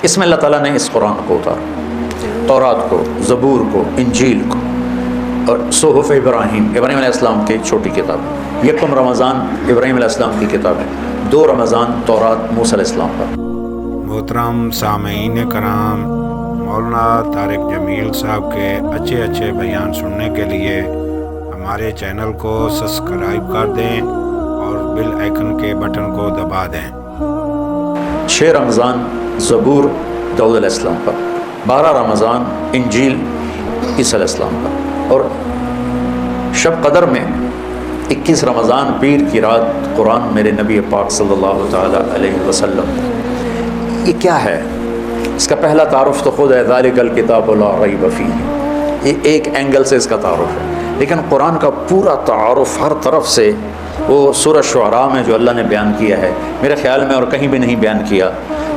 اس میں اللہ تعالیٰ نے اس قرآن کو اتارا، تورات کو، زبور کو، انجیل کو، اور صحف ابراہیم علیہ السلام کی چھوٹی کتاب، یکم رمضان ابراہیم علیہ السلام کی کتاب ہے، 2 رمضان تورات موسیٰ علیہ السلام پر۔ محترم سامعین کرام، مولانا طارق جمیل صاحب کے اچھے بیان سننے کے لیے ہمارے چینل کو سبسکرائب کر دیں اور بیل آئیکن کے بٹن کو دبا دیں۔ 6 رمضان زبور داؤد علیہ السلام پر، 12 رمضان انجیل عیسیٰ علیہ السلام پر، اور شب قدر میں 21 رمضان پیر کی رات قرآن میرے نبی پاک صلی اللہ تعالیٰ علیہ وسلم۔ یہ کیا ہے؟ اس کا پہلا تعارف تو خود ہے، ذالک الکتاب لا ریب فیہ، یہ ایک اینگل سے اس کا تعارف ہے، لیکن قرآن کا پورا تعارف ہر طرف سے وہ سورہ شعراء میں جو اللہ نے بیان کیا ہے، میرے خیال میں اور کہیں بھی نہیں بیان کیا،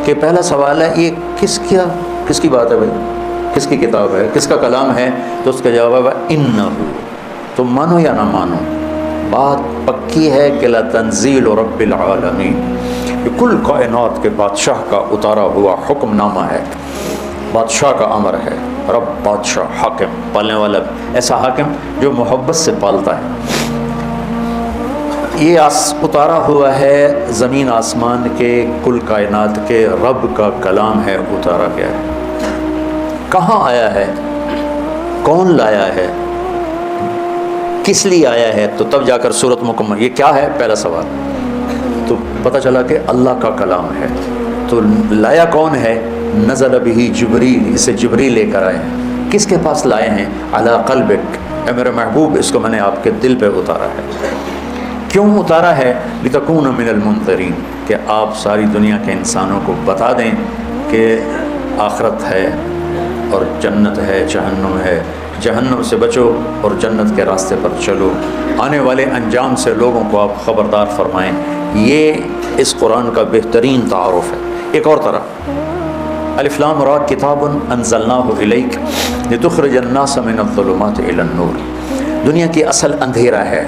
کہ پہلا سوال ہے یہ کس کی بات ہے بھائی، کس کی کتاب ہے، کس کا کلام ہے؟ تو اس کا جواب ہے انہ، تم مانو یا نہ مانو، بات پکی ہے کہ لتنزیل رب العالمین، یہ کل کائنات کے بادشاہ کا اتارا ہوا حکم نامہ ہے، بادشاہ کا امر ہے، رب بادشاہ، حاکم پالنے والا، ایسا حاکم جو محبت سے پالتا ہے۔ یہ اتارا ہوا ہے زمین آسمان کے، کل کائنات کے رب کا کلام ہے، اتارا گیا ہے۔ کہاں آیا ہے؟ کون لایا ہے؟ کس لیے آیا ہے؟ تو تب جا کر صورت مکمل۔ یہ کیا ہے؟ پہلا سوال تو پتہ چلا کہ اللہ کا کلام ہے۔ تو لایا کون ہے؟ نزل بہ جبریل، اسے جبریل لے کر آئے ہیں۔ کس کے پاس لائے ہیں؟ علی قلبک، اے میرے محبوب، اس کو میں نے آپ کے دل پہ اتارا ہے۔ کیوں اتارا ہے؟ لتکون من المنذرین، کہ آپ ساری دنیا کے انسانوں کو بتا دیں کہ آخرت ہے اور جنت ہے، جہنم ہے، جہنم سے بچو اور جنت کے راستے پر چلو، آنے والے انجام سے لوگوں کو آپ خبردار فرمائیں۔ یہ اس قرآن کا بہترین تعارف ہے۔ ایک اور طرح، الف لام را کتاب انزلناہ الیک لتخرج الناس من الظلمات الی النور، دنیا کی اصل اندھیرا ہے،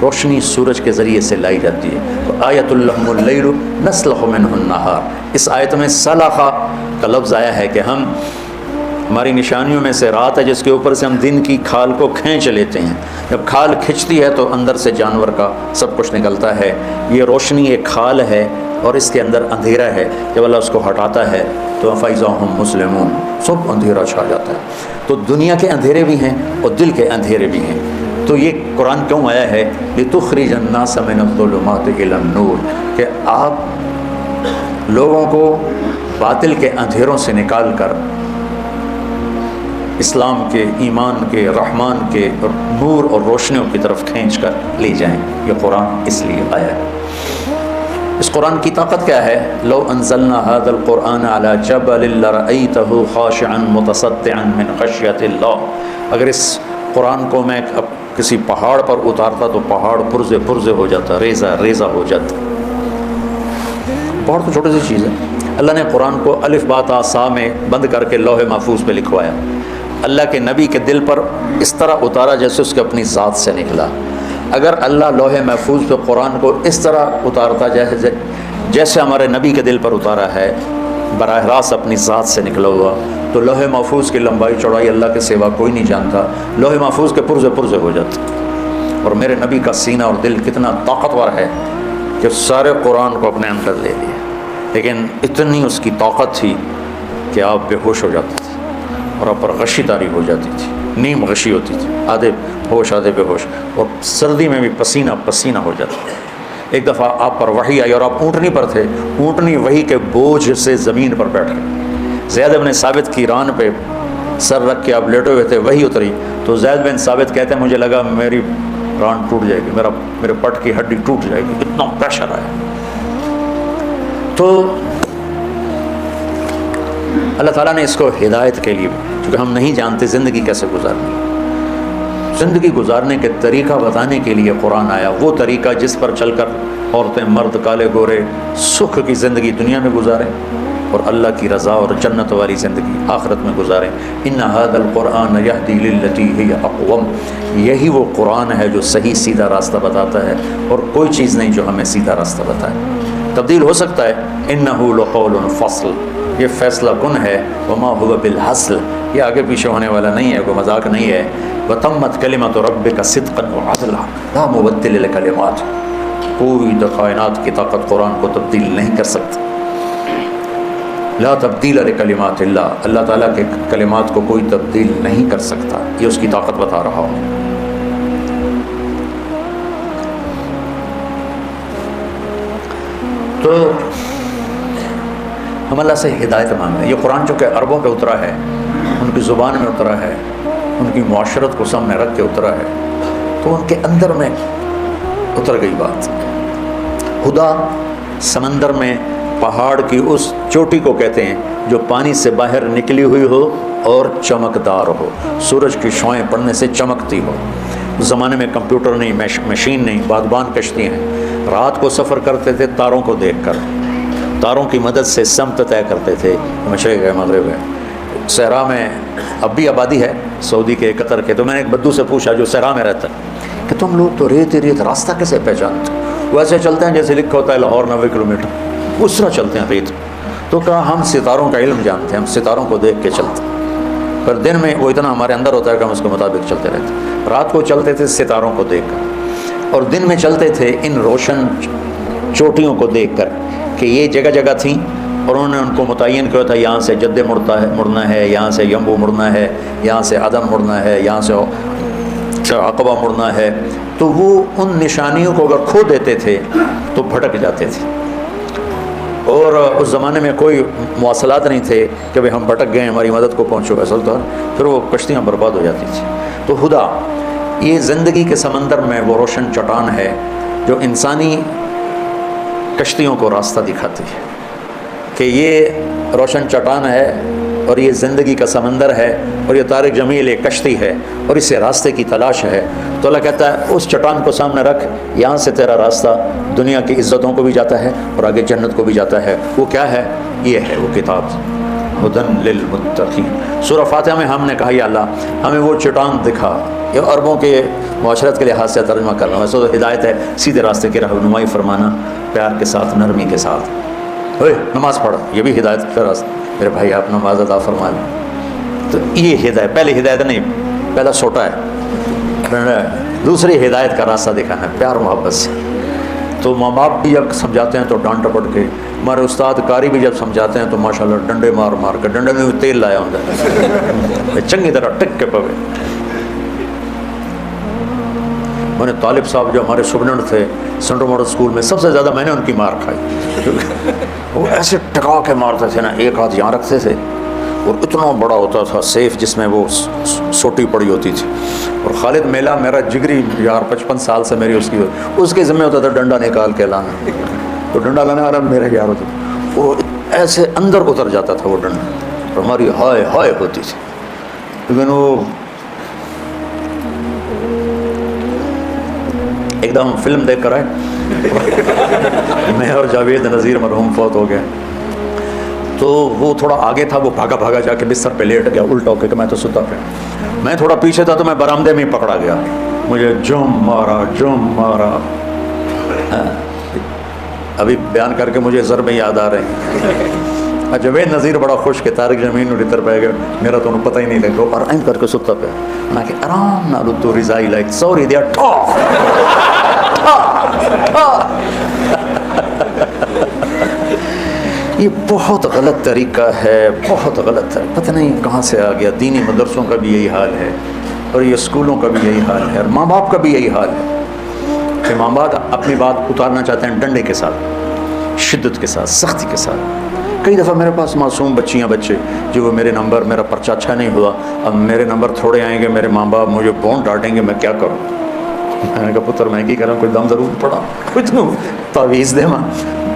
روشنی سورج کے ذریعے سے لائی جاتی ہے۔ آیۃ لہم اللیل نسلخ منہ النہار، اس آیت میں سلخا کا لفظ آیا ہے کہ ہماری نشانیوں میں سے رات ہے جس کے اوپر سے ہم دن کی کھال کو کھینچ لیتے ہیں، جب کھال کھنچتی ہے تو اندر سے جانور کا سب کچھ نکلتا ہے۔ یہ روشنی ایک کھال ہے اور اس کے اندر اندھیرا ہے، جب اللہ اس کو ہٹاتا ہے تو فَإِذَا هُمْ مُسْلِمُونَ، سب اندھیرا چھا جاتا ہے۔ تو دنیا کے اندھیرے بھی ہیں اور دل کے اندھیرے بھی ہیں۔ تو یہ قرآن کیوں آیا ہے؟ لِتُخْرِجَ النَّاسَ مِنَ الظُّلُمَاتِ إِلَى النُّورِ، کہ آپ لوگوں کو باطل کے اندھیروں سے نکال کر اسلام کے، ایمان کے، رحمان کے اور نور اور روشنیوں کی طرف کھینچ کر لے جائیں۔ یہ قرآن اس لیے آیا ہے۔ اس قرآن کی طاقت کیا ہے؟ لو انزلنا هذا القرآن على جبل لرأيته خاشعا متصدعا من خشیۃ اللہ، اگر اس قرآن کو میں کسی پہاڑ پر اتارتا تو پہاڑ پرزے پرزے ہو جاتا، ریزہ ریزہ ہو جاتا۔ بہت چھوٹی سی چیز ہے، اللہ نے قرآن کو الف با تا سا میں بند کر کے لوح محفوظ پہ لکھوایا، اللہ کے نبی کے دل پر اس طرح اتارا جیسے اس کے اپنی ذات سے نکلا۔ اگر اللہ لوح محفوظ پہ قرآن کو اس طرح اتارتا جیسے ہمارے نبی کے دل پر اتارا ہے، براہ راست اپنی ذات سے نکلا ہوا، تو لوح محفوظ کی لمبائی چوڑائی اللہ کے سوا کوئی نہیں جانتا، لوح محفوظ کے پرزے پرزے ہو جاتے۔ اور میرے نبی کا سینہ اور دل کتنا طاقتور ہے کہ سارے قرآن کو اپنے اندر لے لیا، لیکن اتنی اس کی طاقت تھی کہ آپ بے ہوش ہو جاتے تھے اور آپ پر غشی طاری ہو جاتی تھی، نیم غشی ہوتی تھی، آدھے ہوش آدھے بے ہوش، اور سردی میں بھی پسینہ پسینہ ہو جاتا تھا۔ ایک دفعہ آپ پر وحی آئی اور آپ اونٹنی پر تھے، اونٹنی وحی کے بوجھ سے زمین پر بیٹھ گئی، زید بن ثابت کی ران پہ سر رکھ کے آپ لیٹے ہوئے تھے، وحی اتری تو زید بن ثابت کہتے ہیں مجھے لگا میری ران ٹوٹ جائے گی، میرے پٹ کی ہڈی ٹوٹ جائے گی، اتنا پریشر آیا۔ تو اللہ تعالیٰ نے اس کو ہدایت کے لیے، چونکہ ہم نہیں جانتے زندگی کیسے گزارنی، زندگی گزارنے کے طریقہ بتانے کے لیے قرآن آیا، وہ طریقہ جس پر چل کر عورتیں مرد کالے گورے سکھ کی زندگی دنیا میں گزاریں اور اللہ کی رضا اور جنت والی زندگی آخرت میں گزاریں۔ ان ھذا القرآن یہدی للتی ہی اقوم، یہی وہ قرآن ہے جو صحیح سیدھا راستہ بتاتا ہے، اور کوئی چیز نہیں جو ہمیں سیدھا راستہ بتائے۔ تبدیل ہو سکتا ہے، انہ لقول فصل، یہ فیصلہ کن ہے، وما هو بالحزل، یہ آگے پیچھے ہونے والا نہیں ہے، کوئی مذاق نہیں ہے۔ وتمت کلمۃ ربک صدقا وعدلا لا مبدل لکلمات، کوئی کائنات کی طاقت قرآن کو تبدیل نہیں کر سکتا۔ لا تبدیل لکلمات اللہ، اللہ تعالیٰ کے کلمات کو کوئی تبدیل نہیں کر سکتا، یہ اس کی طاقت بتا رہا ہوں۔ تو ہم اللہ سے ہدایت مانگتے ہیں۔ یہ قرآن چونکہ عربوں پہ اترا ہے، ان کی زبان میں اترا ہے، ان کی معاشرت کو سامنے رکھ کے اترا ہے، تو ان کے اندر میں اتر گئی بات۔ خدا سمندر میں پہاڑ کی اس چوٹی کو کہتے ہیں جو پانی سے باہر نکلی ہوئی ہو اور چمکدار ہو، سورج کی شعاعیں پڑنے سے چمکتی ہو۔ اس زمانے میں کمپیوٹر نہیں، مشین نہیں، باغبان کشتی ہیں، رات کو سفر کرتے تھے تاروں کو دیکھ کر، تاروں کی مدد سے سمت طے کرتے تھے، مشرق ہے مغرب ہے۔ صحرا میں اب بھی آبادی ہے سعودی کے قطر کے، تو میں نے ایک بدو سے پوچھا جو صحرا میں رہتا ہے کہ تم لوگ تو ریت ریت راستہ کیسے پہچانتے؟ ویسے چلتے ہیں جیسے لکھا ہوتا ہے لاہور 90 کلومیٹر، اس طرح چلتے ہیں ریت۔ تو کہا ہم ستاروں کا علم جانتے ہیں، ہم ستاروں کو دیکھ کے چلتے ہیں، پر دن میں وہ اتنا ہمارے اندر ہوتا ہے کہ ہم اس کے مطابق چلتے رہتے ہیں۔ رات کو چلتے تھے ستاروں کو دیکھ کر، اور دن میں چلتے تھے ان روشن چوٹیوں کو دیکھ کر کہ یہ جگہ جگہ تھیں، اور انہوں نے ان کو متعین کیا تھا یہاں سے جدے مڑنا ہے، یہاں سے یمبو مڑنا ہے، یہاں سے عدم مڑنا ہے، یہاں سے عقبہ مڑنا ہے۔ تو وہ ان نشانیوں کو اگر کھو دیتے تھے تو بھٹک جاتے تھے، اور اس زمانے میں کوئی مواصلات نہیں تھے کہ بھئی ہم بھٹک گئے ہماری مدد کو پہنچو، اصل طور پھر وہ کشتیاں برباد ہو جاتی تھیں۔ تو خدا یہ زندگی کے سمندر میں وہ روشن چٹان ہے جو انسانی کشتیوں کو راستہ دکھاتی ہے کہ یہ روشن چٹان ہے اور یہ زندگی کا سمندر ہے، اور یہ طارق جمیل ایک کشتی ہے اور اسے راستے کی تلاش ہے۔ تو اللہ کہتا ہے اس چٹان کو سامنے رکھ، یہاں سے تیرا راستہ دنیا کی عزتوں کو بھی جاتا ہے اور آگے جنت کو بھی جاتا ہے۔ وہ کیا ہے؟ یہ ہے وہ کتاب، ہدن للمتقین۔ سورہ فاتحہ میں ہم نے کہا یا اللہ ہمیں وہ چٹان دکھا۔ یہ عربوں کے معاشرت کے لحاظ سے ترجمہ کر رہا ہوں، ویسے تو ہدایت ہے سیدھے راستے کی رہنمائی فرمانا، پیار کے ساتھ، نرمی کے ساتھ۔ اوے نماز پڑھ، یہ بھی ہدایت کا راستہ، میرے بھائی آپ نماز ادا فرما لیں۔ تو یہ ہدایت، پہلی ہدایت نہیں، پہلا سوٹا ہے، دوسری ہدایت کا راستہ دکھانا ہے پیار محبت سے۔ تو ماں باپ بھی جب سمجھاتے ہیں تو ڈانٹ ڈپٹ کے، ہمارے استاد قاری بھی جب سمجھاتے ہیں تو ماشاءاللہ ڈنڈے مار مار کے، ڈنڈے میں بھی تیل لایا ہوتا ہے چنگی طرح ٹک کے پوے۔ میں نے طالب صاحب جو ہمارے سپرنٹنڈنٹ تھے سینٹرل ماڈل اسکول میں، سب سے زیادہ میں نے ان کی مار کھائی۔ وہ ایسے ٹکا کے مارتے تھے نا، ایک ہاتھ یہاں رکھتے تھے اور اتنا بڑا ہوتا تھا سیف جس میں وہ سوٹی پڑی ہوتی تھی، اور خالد میلہ میرا جگری یار 55 سال سے میری اس کے ذمہ ہوتا تھا ڈنڈا نکال کے لانا، تو ڈنڈا لانے والا میرا یار ہوتا تھا، وہ ایسے اندر اتر جاتا تھا وہ ڈنڈا، اور ہماری ہائے ہائے ہوتی تھی۔ لیکن وہ ایک دم فلم دیکھ کر آئے میں اور جاوید نذیر مرحوم فوت ہو گئے، تو وہ تھوڑا آگے تھا، وہ بھاگا بھاگا جا کے بستر پہ لیٹ گیا الٹا ہو کے، کہ میں تو ستا پہ، میں تھوڑا پیچھے تھا تو میں برآمدے میں ہی پکڑا گیا، مجھے جم مارا ابھی بیان کر کے مجھے ضربیں یاد آ رہے ہیں۔ جاوید نذیر بڑا خوش کہ طارق جمین اتر پہ گیا، میرا تو انہوں پتہ ہی نہیں لگا، اور آئند کر کے ستا پہ میں کہ آرام نہ تو رضائی لائک سوری دیا یہ بہت غلط طریقہ ہے، بہت غلط ہے، پتہ نہیں کہاں سے آ گیا۔ دینی مدرسوں کا بھی یہی حال ہے، اور یہ اسکولوں کا بھی یہی حال ہے، اور ماں باپ کا بھی یہی حال ہے کہ ماں باپ اپنی بات اتارنا چاہتے ہیں ڈنڈے کے ساتھ، شدت کے ساتھ، سختی کے ساتھ۔ کئی دفعہ میرے پاس معصوم بچیاں بچے جو وہ میرے نمبر، میرا پرچہ اچھا نہیں ہوا، اب میرے نمبر تھوڑے آئیں گے، میرے ماں باپ مجھے بون ڈانٹیں گے، میں کیا کروں؟ میں نے کہا پتر میں کی کروں، کوئی دم ضرور پڑا، کچھ نہیں تعویذ دے ماں۔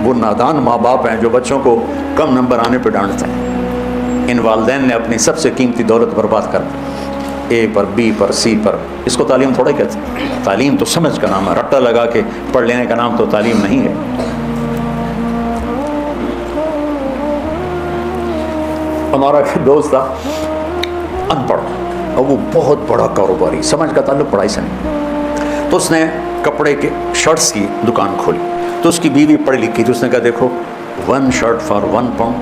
وہ نادان ماں باپ ہیں جو بچوں کو کم نمبر آنے پہ ڈانٹتے ہیں۔ ان والدین نے اپنی سب سے قیمتی دولت برباد کر دی، اے پر، بی پر، سی پر۔ اس کو تعلیم تھوڑے کہتے ہیں، تعلیم تو سمجھ کا نام ہے، رٹا لگا کے پڑھ لینے کا نام تو تعلیم نہیں ہے۔ ہمارا دوست تھا ان پڑھ، اور وہ بہت بڑا کاروباری، سمجھ کا تعلق پڑھائی سے نہیں، تو اس نے کپڑے کے شرٹس کی دکان کھولی، تو اس کی بیوی پڑھی لکھی تھی، اس نے کہا دیکھو 1 shirt for 1 pound,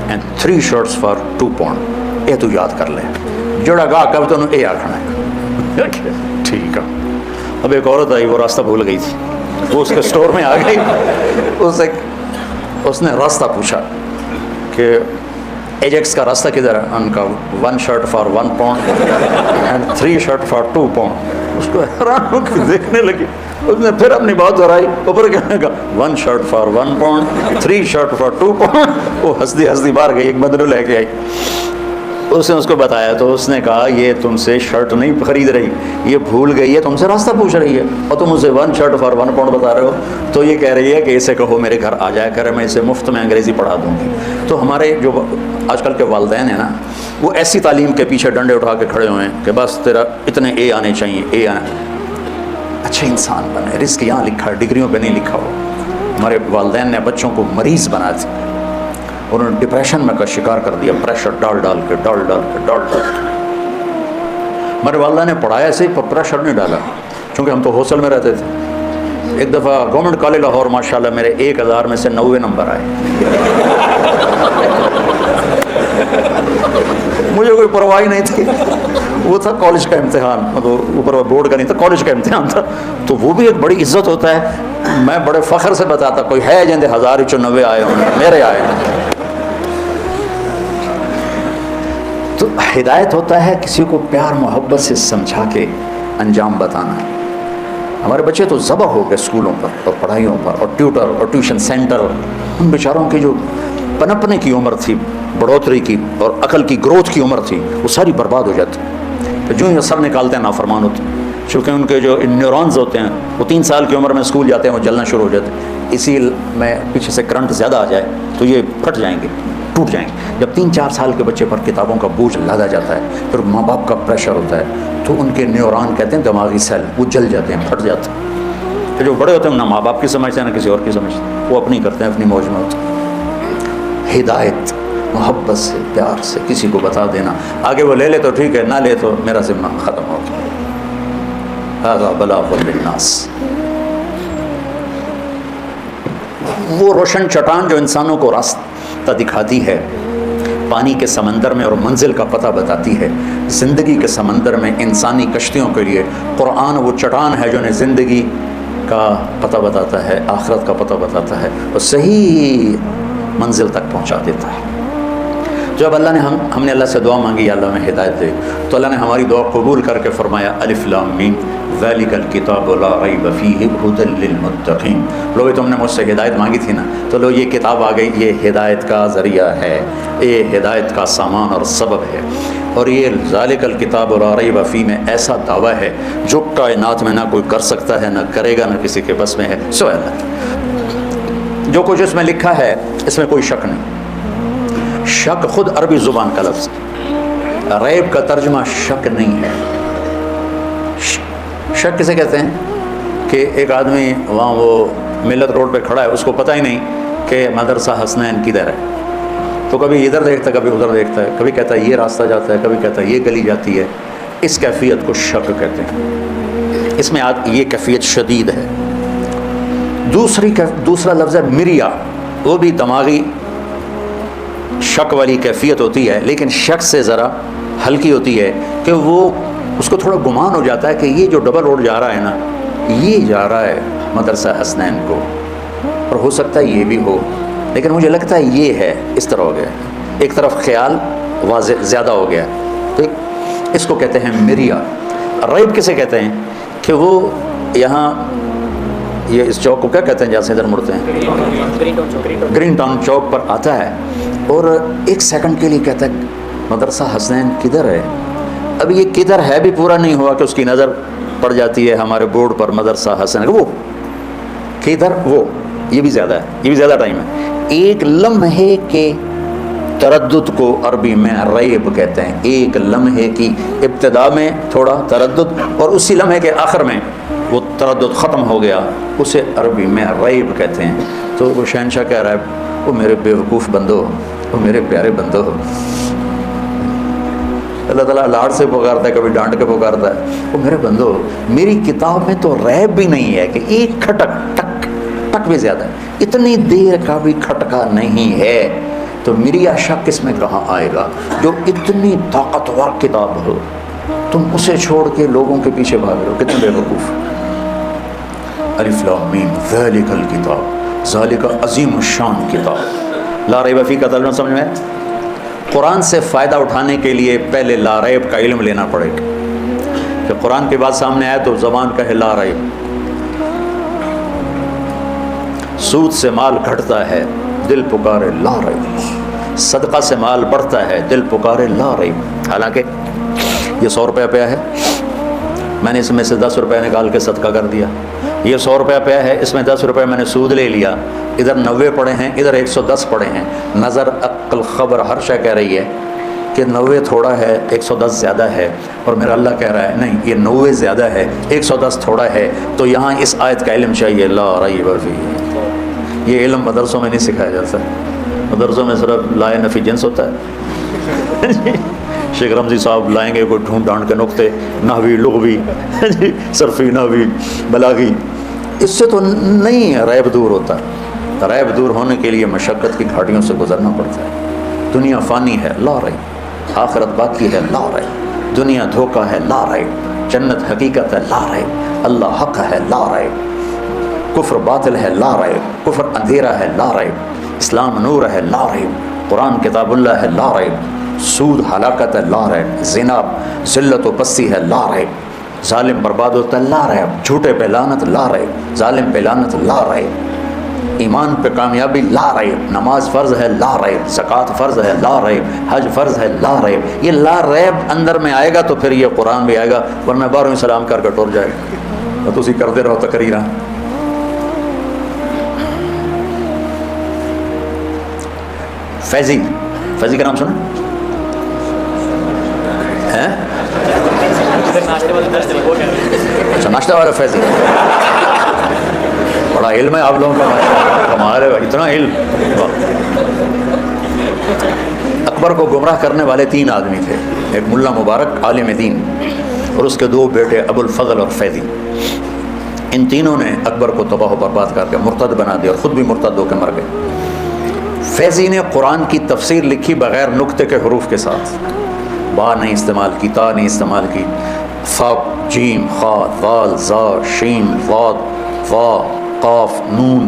and 3 shirts for 2 pound. یہ تو یاد کر لیں جڑا گاہ کب تو یہ آکھنا ہے. ٹھیک ہے. اب ایک عورت آئی, وہ راستہ بھول گئی تھی, وہ اس کے اسٹور میں آ گئی, اس نے راستہ پوچھا کہ ایجیکس کا راستہ کدھر ہے. ان کا 1 shirt for 1 pound and 3 shirt for 2 pound. اس کو حیران ہو کے دیکھنے لگی. اس نے پھر اپنی بات دہرائی, اوپر کہنے کا 1 shirt for 1 pound 3 shirt for 2 pound. وہ ہنستی باہر گئی, ایک بندر لے کے آئی. اس نے اس کو بتایا تو اس نے کہا یہ تم سے شرٹ نہیں خرید رہی, یہ بھول گئی ہے, تم سے راستہ پوچھ رہی ہے اور تم اسے 1 shirt for 1 pound بتا رہے ہو. تو یہ کہہ رہی ہے کہ اسے کہو میرے گھر آ جایا کرے, میں اسے مفت میں انگریزی پڑھا دوں گی. تو ہمارے جو آج کل کے والدین ہیں نا, وہ ایسی تعلیم کے پیچھے ڈنڈے اٹھا کے کھڑے ہوئے ہیں کہ بس تیرا اتنے اے آنے چاہیے, اے آنے. اچھے انسان بنے, رزق یہاں لکھا ہے, ڈگریوں پہ نہیں لکھا ہو. ہمارے والدین نے بچوں کو مریض بنا دیا, انہوں نے ڈپریشن میں کا شکار کر دیا, پریشر ڈال کے. ہمارے والدہ نے پڑھایا سے پر پریشر نہیں ڈالا, چونکہ ہم تو ہاسٹل میں رہتے تھے. ایک دفعہ گورنمنٹ کالج لاہور ماشاءاللہ میرے 1000 میں سے 90 نمبر آئے. مجھے کوئی پرواہ نہیں تھی, وہ تھا کالج کا امتحان, مطلب اوپر بورڈ کا نہیں تھا, کالج کا امتحان تھا. تو وہ بھی ایک بڑی عزت ہوتا ہے. میں بڑے فخر سے بتاتا, کوئی ہے جن 1090 آئے ہوں, میرے آئے. تو ہدایت ہوتا ہے کسی کو پیار محبت سے سمجھا کے انجام بتانا. ہمارے بچے تو ذبح ہو گئے اسکولوں پر اور پڑھائیوں پر اور ٹیوٹر اور ٹیوشن سینٹر. ان بیچاروں کی جو پنپنے کی عمر تھی, بڑھوتری کی اور عقل کی گروتھ کی عمر تھی, وہ ساری برباد ہو جاتی. تو جو ہی اثر نکالتے ہیں نافرمان ہوتے ہیں, چونکہ ان کے جو نیورونز ہوتے ہیں وہ 3 سال کی عمر میں اسکول جاتے ہیں, وہ جلنا شروع ہو جاتے ہیں. اسی میں پیچھے سے کرنٹ زیادہ آ جائے تو یہ پھٹ جائیں گے, ٹوٹ جائیں گے. جب 3-4 سال کے بچے پر کتابوں کا بوجھ لادا جاتا ہے, پھر ماں باپ کا پریشر ہوتا ہے, تو ان کے نیورون کہتے ہیں دماغی سیل, وہ جل جاتے ہیں, پھٹ جاتے ہیں. پھر جو بڑے ہوتے ہیں نہ ماں باپ کی سمجھتے ہیں نہ کسی اور کی سمجھتے ہیں, وہ اپنی کرتے ہیں, اپنی موج میں ہوتے ہیں. ہدایت محبت سے پیار سے کسی کو بتا دینا, آگے وہ لے لے تو ٹھیک ہے, نہ لے تو میرا ذمہ ختم ہو گیا. ھذا بلاغ للناس. وہ روشن چٹان جو انسانوں کو راستہ دکھاتی ہے, پانی کے سمندر میں اور منزل کا پتہ بتاتی ہے. زندگی کے سمندر میں انسانی کشتیوں کے لیے قرآن وہ چٹان ہے جو انہیں زندگی کا پتہ بتاتا ہے, آخرت کا پتہ بتاتا ہے, اور صحیح منزل تک پہنچا دیتا ہے. جب اللہ نے ہم نے اللہ سے دعا مانگی یا اللہ میں ہدایت دے, تو اللہ نے ہماری دعا قبول کر کے فرمایا الف لام میم ذالک الکتاب لا ریب فیہ ھدی للمتقین. لوگ تم نے مجھ سے ہدایت مانگی تھی نا, تو لو یہ کتاب آ گئی, یہ ہدایت کا ذریعہ ہے, یہ ہدایت کا سامان اور سبب ہے. اور یہ ذالک الکتاب لا ریب فیہ میں ایسا دعویٰ ہے جو کائنات میں نہ کوئی کر سکتا ہے, نہ کرے گا, نہ کسی کے بس میں ہے سوائے اللہ. جو کچھ اس میں لکھا ہے اس میں کوئی شک نہیں. شک خود عربی زبان کا لفظ, ریب کا ترجمہ شک نہیں ہے. شک کسے کہتے ہیں کہ ایک آدمی وہاں وہ ملت روڈ پہ کھڑا ہے, اس کو پتہ ہی نہیں کہ مدرسہ حسنین کدھر ہے, تو کبھی ادھر دیکھتا ہے کبھی ادھر دیکھتا ہے, کبھی کہتا ہے یہ راستہ جاتا ہے, کبھی کہتا ہے یہ گلی جاتی ہے. اس کیفیت کو شک کہتے ہیں. اس میں یہ کیفیت شدید ہے. دوسرا لفظ ہے مریا, وہ بھی دماغی شک والی کیفیت ہوتی ہے, لیکن شک سے ذرا ہلکی ہوتی ہے کہ وہ اس کو تھوڑا گمان ہو جاتا ہے کہ یہ جو ڈبل روڈ جا رہا ہے نا, یہ جا رہا ہے مدرسہ حسنین کو, اور ہو سکتا ہے یہ بھی ہو, لیکن مجھے لگتا ہے یہ ہے. اس طرح ہو گیا, ایک طرف خیال واضح زیادہ ہو گیا, تو اس کو کہتے ہیں مریا. ریب کسے کہتے ہیں کہ وہ یہاں یہ اس چوک کو کیا کہتے ہیں جہاں سے ادھر مڑتے ہیں, گرین ٹاؤن چوک پر آتا ہے اور 1 سیکنڈ کے لیے کہتا ہے مدرسہ حسنین کدھر ہے. اب یہ کدھر ہے بھی پورا نہیں ہوا کہ اس کی نظر پڑ جاتی ہے ہمارے بورڈ پر مدرسہ حسنین, وہ کدھر, وہ یہ بھی زیادہ ہے, یہ بھی زیادہ ٹائم ہے. ایک لمحے کے تردد کو عربی میں ریب کہتے ہیں. ایک لمحے کی ابتدا میں تھوڑا تردد اور اسی لمحے کے آخر میں وہ تردد ختم ہو گیا, اسے عربی میں ریب کہتے ہیں. تو وہ شہنشاہ کہہ رہا ہے وہ میرے بیوقوف بندو, وہ میرے پیارے بندو. اللہ تعالیٰ لاڑ سے پکارتا ہے, کبھی ڈانٹ کے پکارتا ہے, وہ میرے بندو میری کتاب میں تو ریب بھی نہیں ہے کہ ایک کھٹک ٹک ٹک بھی زیادہ ہے, اتنی دیر کا بھی کھٹکا نہیں ہے تو میریا شک اس میں کہاں آئے گا؟ جو اتنی طاقتور کتاب ہو تم اسے چھوڑ کے لوگوں کے پیچھے بھاگ رہے ہو، کتنے بے وقوف۔ الف لام میم ذالک الکتاب ذالک عظیم الشان کتاب، لا ریب فیہ کا ترجمہ سمجھ میں؟ قرآن سے فائدہ اٹھانے کے لیے پہلے لا ریب کا علم لینا پڑے گا، کہ قرآن کی بات سامنے آئے تو زبان کہے لا ریب۔ سود سے مال گھٹتا ہے، دل پکارے لا ریب۔ صدقہ سے مال بڑھتا ہے، دل پکارے لا ریب۔ حالانکہ یہ 100 روپیہ پیا ہے، میں نے اس میں سے 10 روپے نکال کے صدقہ کر دیا، یہ 100 روپیہ پیا ہے، اس میں 10 روپے میں نے سود لے لیا، ادھر 90 پڑے ہیں، ادھر 110 پڑے ہیں۔ نظر، عقل، خبر ہر شے کہہ رہی ہے کہ 90 تھوڑا ہے، 110 زیادہ ہے، اور میرا اللہ کہہ رہا ہے نہیں، یہ 90 زیادہ ہے، 110 تھوڑا ہے۔ تو یہاں اس آیت کا علم چاہیے، لا ریب فیہ۔ یہ علم مدرسوں میں نہیں سکھایا جاتا، مدرسوں میں صرف لائے نفی جنس ہوتا ہے۔ شیخ رمضی صاحب لائیں گے کوئی ڈھونڈ ڈھانڈ کے نقطے، نحوی، لغوی، صرفی، نحوی، بلاغی، اس سے تو نہیں ریب دور ہوتا۔ ریب دور ہونے کے لیے مشقت کی گھاٹیوں سے گزرنا پڑتا ہے۔ دنیا فانی ہے، لا ریب۔ آخرت باقی ہے، لا ریب۔ دنیا دھوکہ ہے، لا ریب۔ جنت حقیقت ہے، لا ریب۔ اللہ حق ہے، لا ریب۔ کفر باطل ہے، لا ریب۔ کفر اندھیرا ہے، لا ریب۔ اسلام نور ہے، لا ریب۔ قرآن کتاب اللہ ہے، لا ریب۔ سود ہلاکت ہے، لا ریب۔ زنا ذلت و پستی ہے، لا ریب۔ ظالم برباد ہوتا ہے، لا ریب۔ جھوٹے پہ لعنت، لا ریب۔ ظالم پہ لعنت، لا ریب۔ ایمان پہ کامیابی، لا ریب۔ نماز فرض ہے، لا ریب۔ زکوٰۃ فرض ہے، لا ریب۔ حج فرض ہے، لا ریب۔ یہ لا ریب اندر میں آئے گا تو پھر یہ قرآن بھی آئے گا، ورنہ 12ویں سلام کر کے ٹور جائے گا، تو اسی کرتے رہو تقریرا۔ فیضی، فیضی کا نام سنا ہے؟ اچھا، ناشتہ والا فیضی، بڑا علم ہے آپ لوگوں کا، کمال ہے، اتنا علم۔ اکبر کو گمراہ کرنے والے 3 آدمی تھے، ایک ملا مبارک عالم دین، اور اس کے 2 بیٹے ابو الفضل اور فیضی۔ ان تینوں نے اکبر کو تباہ و برباد کر کے مرتد بنا دیا، اور خود بھی مرتد ہو کے مر گئے۔ فیضی نے قرآن کی تفسیر لکھی بغیر نقطے کے حروف کے ساتھ، با نہیں استعمال کی، تا نہیں استعمال کی، فا، جیم، خا، دال، زا، شین، واد، وا، قاف، نون،